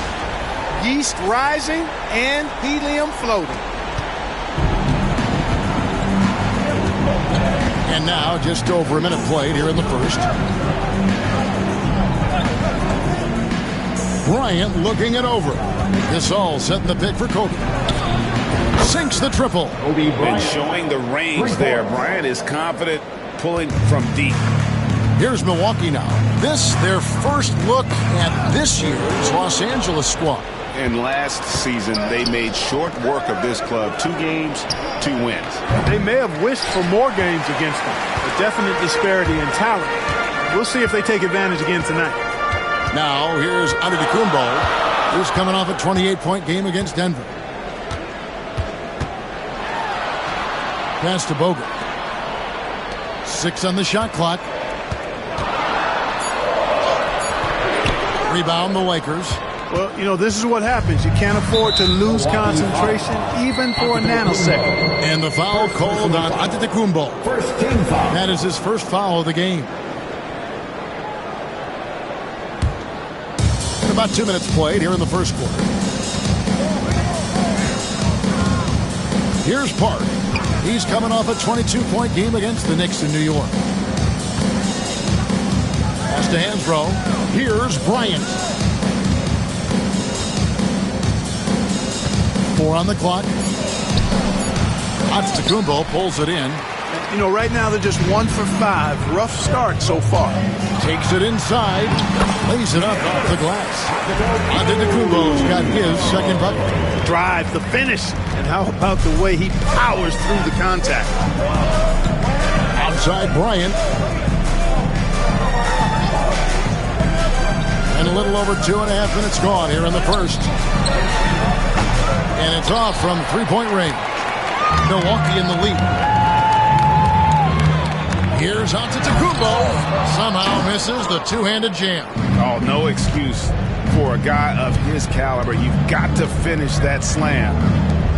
Yeast rising and helium floating. And now, just over a minute played here in the first. Bryant looking it over. Gasol setting the pick for Kobe. Sinks the triple. And showing the range there. Bryant is confident pulling from deep. Here's Milwaukee now. This, their first look at this year's Los Angeles squad. And last season, they made short work of this club. 2 games, 2 wins. They may have wished for more games against them. A definite disparity in talent. We'll see if they take advantage again tonight. Now, here's Antetokounmpo, who's coming off a 28-point game against Denver. Pass to Bogut. 6 on the shot clock. Rebound the Lakers. Well, you know, this is what happens. You can't afford to lose concentration even for a nanosecond. And the foul called on Antetokounmpo. First team foul. That is his first foul of the game. And about 2 minutes played here in the first quarter. Here's Park. He's coming off a 22-point game against the Knicks in New York. Pass to Hansbrough. Here's Bryant. 4 on the clock. Antetokounmpo pulls it in. You know, right now they're just 1 for 5. Rough start so far. Takes it inside. Lays it up off the glass. Antetokounmpo's got his second bucket. Drive, the finish. And how about the way he powers through the contact? Outside Bryant. And a little over 2.5 minutes gone here in the first. And it's off from three-point range. Milwaukee in the lead. Here's Antetokounmpo. Somehow misses the two-handed jam. Oh, no excuse for a guy of his caliber. You've got to finish that slam.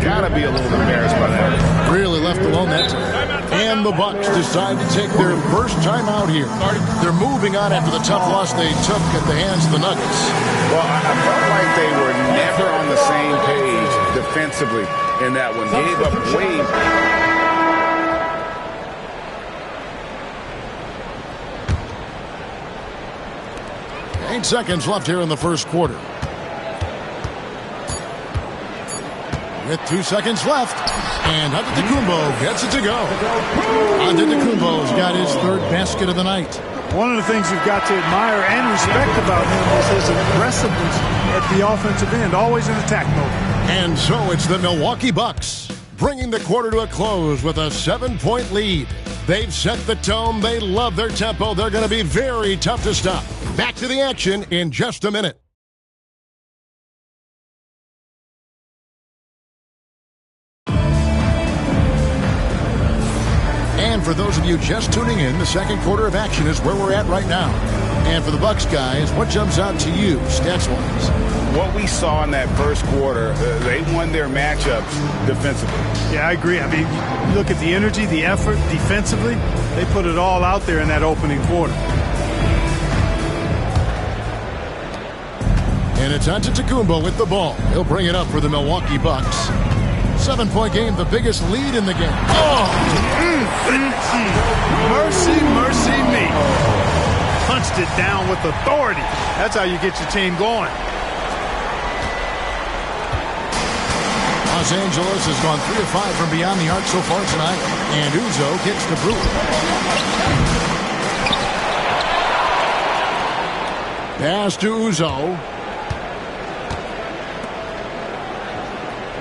Gotta be a little embarrassed by that. Really left alone that time. And the Bucks decide to take their first time out here. They're moving on after the tough loss they took at the hands of the Nuggets. Well, I felt like they were never on the same page defensively in that one. Gave up way. 8 seconds left here in the first quarter. With 2 seconds left, and Antetokounmpo gets it to go. Antetokounmpo's got his third basket of the night. One of the things you've got to admire and respect about him is his aggressiveness at the offensive end, always in attack mode. And so it's the Milwaukee Bucks, bringing the quarter to a close with a 7-point lead. They've set the tone. They love their tempo. They're going to be very tough to stop. Back to the action in just a minute. And for those of you just tuning in, the second quarter of action is where we're at right now. And for the Bucks guys, what jumps out to you, stats-wise? What we saw in that first quarter, they won their matchups defensively. Yeah, I agree. I mean, you look at the energy, the effort defensively, they put it all out there in that opening quarter. And it's Antetokounmpo with the ball. He'll bring it up for the Milwaukee Bucks. 7-point game, the biggest lead in the game. Oh! Mercy, mercy me. Punched it down with authority. That's how you get your team going. Los Angeles has gone 3 of 5 from beyond the arc so far tonight. And Uzo kicks to Brewer. Pass to Uzo.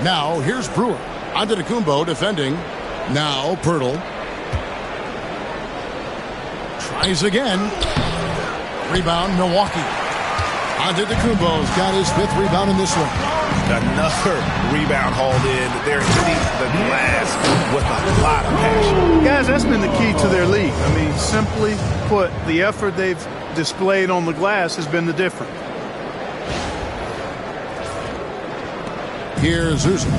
Now, here's Brewer. Antetokounmpo defending. Now, Pirtle. Tries again. Rebound, Milwaukee. Antetokounmpo's got his 5th rebound in this one. Another rebound hauled in. They're hitting the glass with a lot of passion. Guys, that's been the key to their lead. I mean, simply put, the effort they've displayed on the glass has been the difference. Here's Uzo.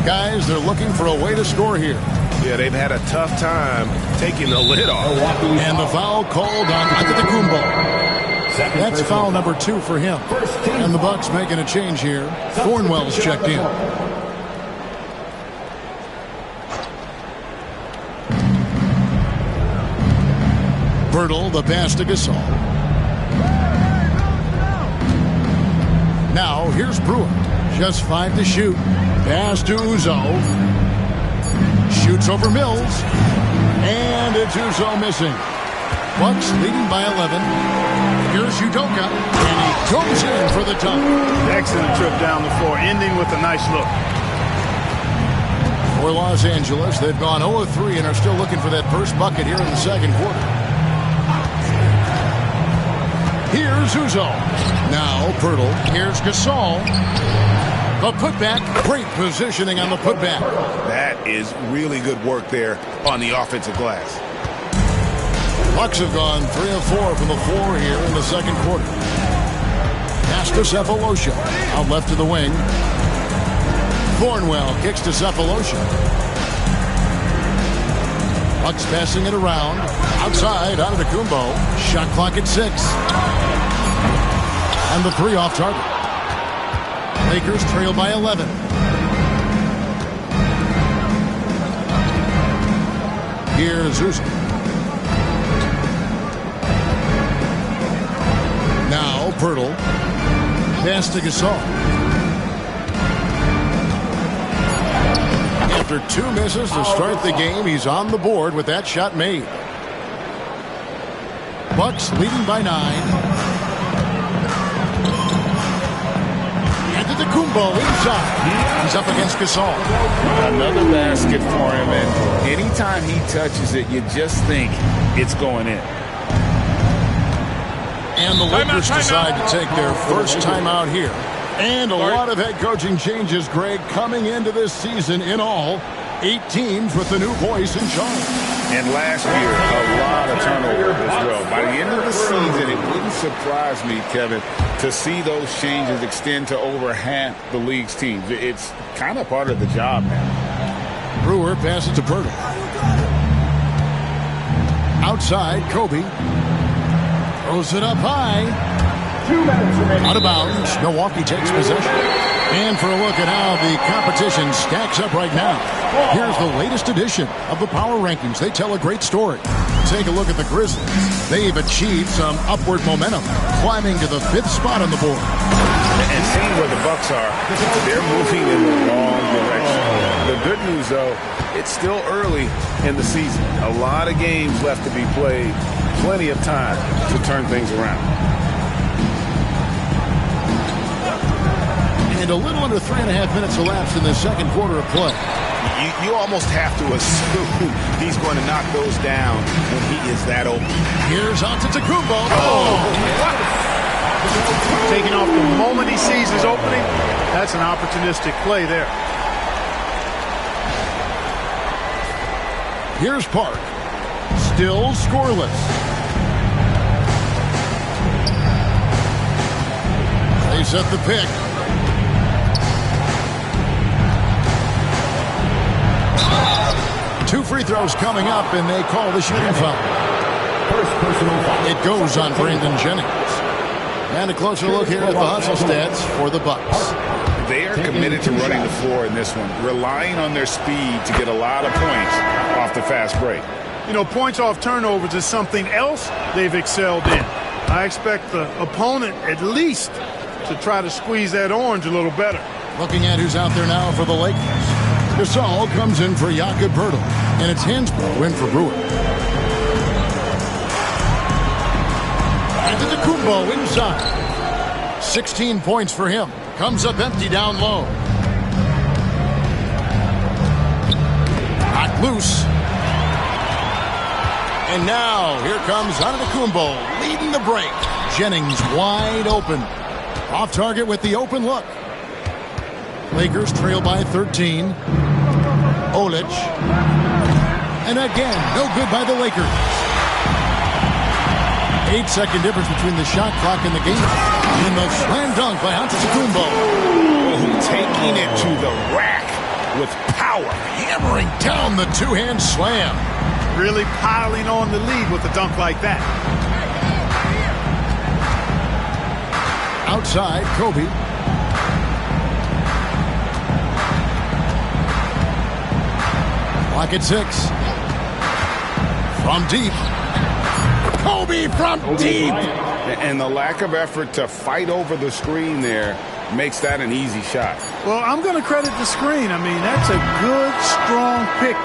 Guys, they're looking for a way to score here. Yeah, they've had a tough time taking the lid off. And the foul called on Antetokounmpo. That's foul number 2 for him. And the Bucks making a change here. Thornwell's checked in. Pirtle, the pass to Gasol. Now, here's Brewer. Just 5 to shoot. Pass to Uzo. Shoots over Mills. And it's Uzo missing. Bucks leading by 11. Here's Udoka. And he goes in for the dunk. Excellent trip down the floor, ending with a nice look. For Los Angeles, they've gone 0-3 and are still looking for that first bucket here in the second quarter. Here's Uzo. Now Pirtle. Here's Gasol. The putback. Great positioning on the putback. That is really good work there on the offensive glass. Bucks have gone 3 of 4 from the floor here in the second quarter. Pass to Cephalosha. Out left to the wing. Thornwell kicks to Cephalosha. Bucks passing it around. Outside, Antetokounmpo. Shot clock at 6. And the 3 off target. Lakers trail by 11. Here's Uzo. Now Pirtle. Pass to Gasol. After 2 misses to start the game, he's on the board with that shot made. Bucks leading by 9. Antetokounmpo inside. He's up against Gasol. Another basket for him, and anytime he touches it, you just think it's going in. And the Lakers decide to take their first timeout here. And a lot of head coaching changes, Greg, coming into this season in all. 8 teams with the new voice in charge. And last year, a lot of turnover as well. By the end of the season, it wouldn't surprise me, Kevin, to see those changes extend to over half the league's teams. It's kind of part of the job now. Brewer passes to Pirtle. Outside, Kobe. Throws it up high. Out of bounds. Milwaukee takes possession. And for a look at how the competition stacks up right now, here's the latest edition of the Power Rankings. They tell a great story. Take a look at the Grizzlies. They've achieved some upward momentum, climbing to the 5th spot on the board. And seeing where the Bucks are, they're moving in the wrong direction. The good news, though, it's still early in the season. A lot of games left to be played. Plenty of time to turn things around. And a little under 3.5 minutes elapsed in the second quarter of play. You almost have to assume he's going to knock those down when he is that open. Here's Antetokounmpo. Taking off the moment he sees his opening, that's an opportunistic play there. Here's Park. Still scoreless. They set the pick. Two free throws coming up, and they call the shooting foul. First personal foul. It goes on Brandon Jennings. And a closer look here at the hustle stats for the Bucks. They are committed to running the floor in this one, relying on their speed to get a lot of points off the fast break. You know, points off turnovers is something else they've excelled in. I expect the opponent at least to try to squeeze that orange a little better. Looking at who's out there now for the Lakers. Gasol comes in for Jakob Poeltl, and it's Hansbrough win for Brewer. Antetokounmpo inside. 16 points for him. Comes up empty down low. Knocked loose. And now here comes Antetokounmpo leading the break. Jennings wide open. Off target with the open look. Lakers trail by 13. Olic. And again, no good by the Lakers. 8-second difference between the shot clock and the game. And the slam dunk by Antetokounmpo. Taking it to the rack with power. Hammering down the two-hand slam. Really piling on the lead with a dunk like that. Outside, Kobe. Clock at 6. From deep. Kobe from deep. And the lack of effort to fight over the screen there makes that an easy shot. Well, I'm going to credit the screen. I mean, that's a good, strong pick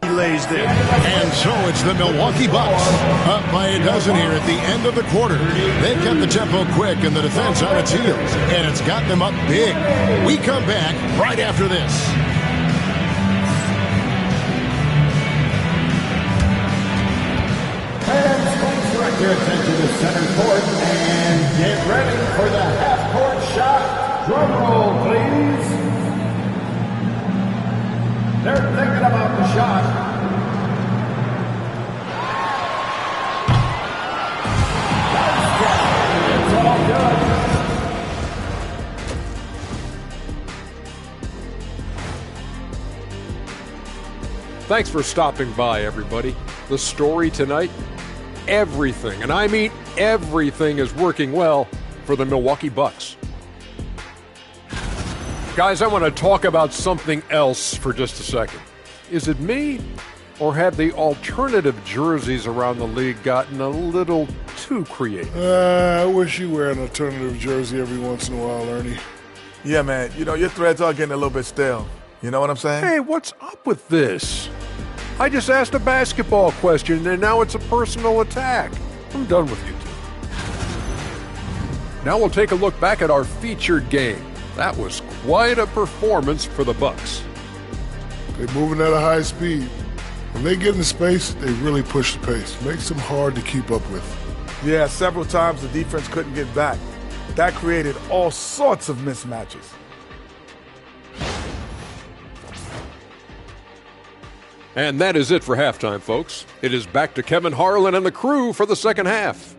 he lays there. And so it's the Milwaukee Bucks up by a dozen here at the end of the quarter. They kept the tempo quick and the defense on its heels, and it's got them up big. We come back right after this. Fans, please direct your attention to center court and get ready for the half-court shot. Drum roll, please. They're thinking about the shot. It's all good. Thanks for stopping by, everybody. The story tonight, everything, and I mean everything, is working well for the Milwaukee Bucks. Guys, I want to talk about something else for just a second. Is it me, or have the alternative jerseys around the league gotten a little too creative? I wish you wear an alternative jersey every once in a while, Ernie. Yeah, man. You know, your threads are getting a little bit stale. You know what I'm saying? Hey, what's up with this? I just asked a basketball question, and now it's a personal attack. I'm done with you two. Now we'll take a look back at our featured game. That was quite a performance for the Bucks. They're moving at a high speed. When they get in space, they really push the pace. Makes them hard to keep up with. Yeah, several times the defense couldn't get back. That created all sorts of mismatches. And that is it for halftime, folks. It is back to Kevin Harlan and the crew for the second half.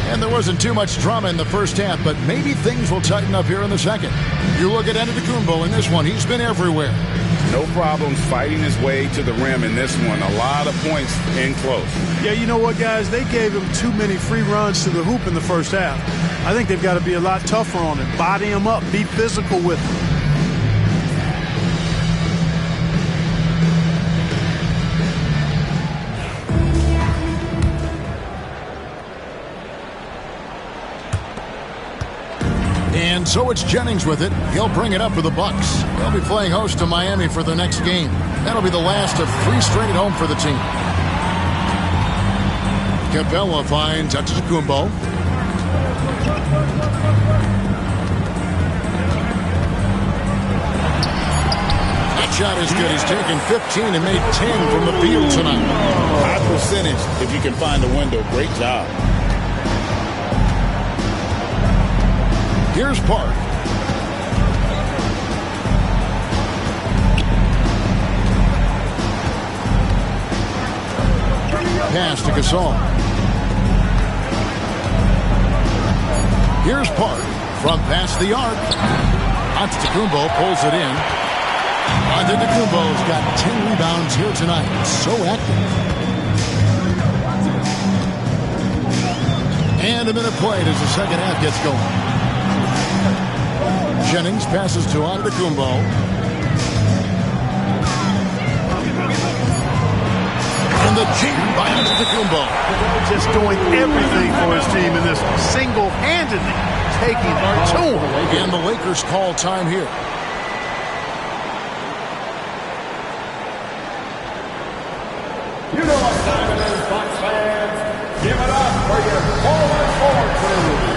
And there wasn't too much drama in the first half, but maybe things will tighten up here in the second. You look at Antetokounmpo in this one. He's been everywhere. No problems fighting his way to the rim in this one. A lot of points in close. Yeah, you know what, guys? They gave him too many free runs to the hoop in the first half. I think they've got to be a lot tougher on him. Body him up. Be physical with him. And so it's Jennings with it. He'll bring it up for the Bucks. They'll be playing host to Miami for their next game. That'll be the last of 3 straight at home for the team. Capella finds Antetokounmpo. That shot is good. He's taken 15 and made 10 from the field tonight. High percentage if you can find a window. Great job. Here's Park. Pass to Gasol. Here's Park from past the arc. Antetokounmpo pulls it in. Antetokounmpo's got 10 rebounds here tonight. So active. And a minute played as the second half gets going. Jennings passes to Antetokounmpo. And the jam by Antetokounmpo. Just doing everything for his team in this one. Single-handedly taking it to him. And the Lakers call time here. You know what time it is, Bucks fans. Give it up for your forward crew.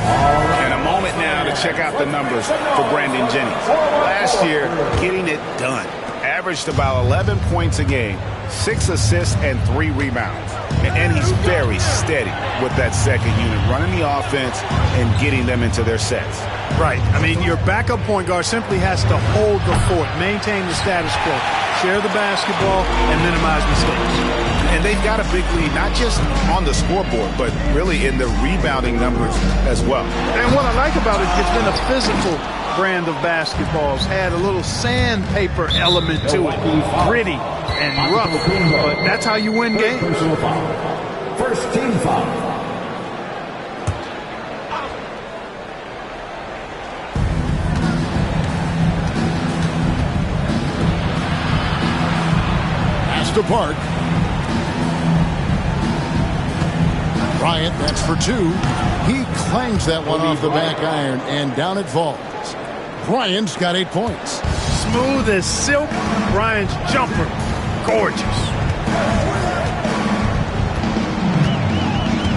And a moment now to check out the numbers for Brandon Jennings. Last year, getting it done. Averaged about 11 points a game, 6 assists, and 3 rebounds. And he's very steady with that second unit, running the offense and getting them into their sets. Right. I mean, your backup point guard simply has to hold the fort, maintain the status quo, share the basketball, and minimize mistakes. And they've got a big lead, not just on the scoreboard, but really in the rebounding numbers as well. And what I like about it, it's been a physical brand of basketball. It's had a little sandpaper element to it, gritty and rough, but that's how you win games. First team foul. To Park. Bryant, that's for 2. He clangs that one off the back iron, and down it falls. Bryant's got 8 points. Smooth as silk. Bryant's jumper, gorgeous.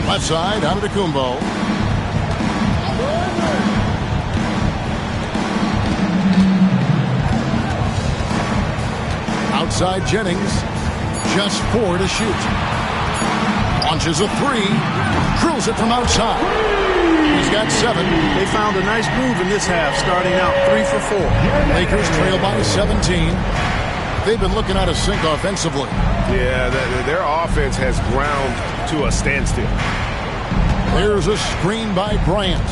Left side, Antetokounmpo. Outside Jennings. Just 4 to shoot. Launches a 3. Drills it from outside. He's got 7. They found a nice groove in this half, starting out 3 for 4. Lakers trail by 17. They've been looking out of sync offensively. Yeah, their offense has ground to a standstill. There's a screen by Bryant.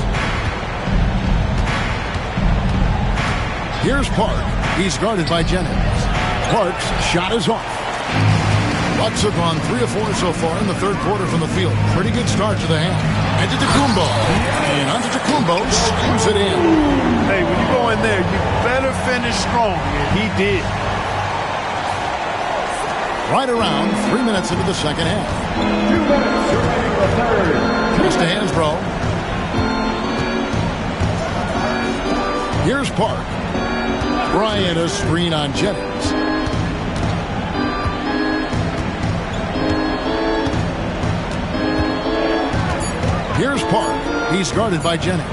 Here's Park. He's guarded by Jennings. Park's shot is off. Bucks have gone 3 of 4 so far in the third quarter from the field. Pretty good start to the half. Antetokounmpo. And Antetokounmpo screws it in. Hey, when you go in there, you better finish strong. And he did. Right around 3 minutes into the second half. 2 minutes remaining in the third. Just a Hansbrough. Here's Park. Bryant, a screen on Jennings. Here's Park. He's guarded by Jennings.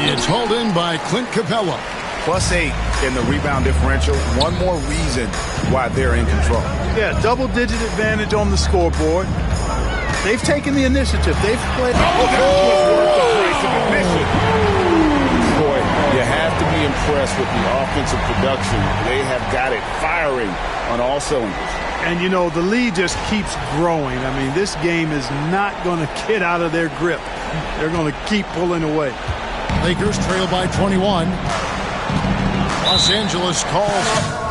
It's hauled in by Clint Capella. +8 in the rebound differential. One more reason why they're in control. Yeah, double-digit advantage on the scoreboard. They've taken the initiative. They've played. Oh, that was worth the price of admission. Boy, you have to be impressed with the offensive production. They have got it firing on all cylinders. And, you know, the lead just keeps growing. I mean, this game is not going to get out of their grip. They're going to keep pulling away. Lakers trail by 21. Los Angeles calls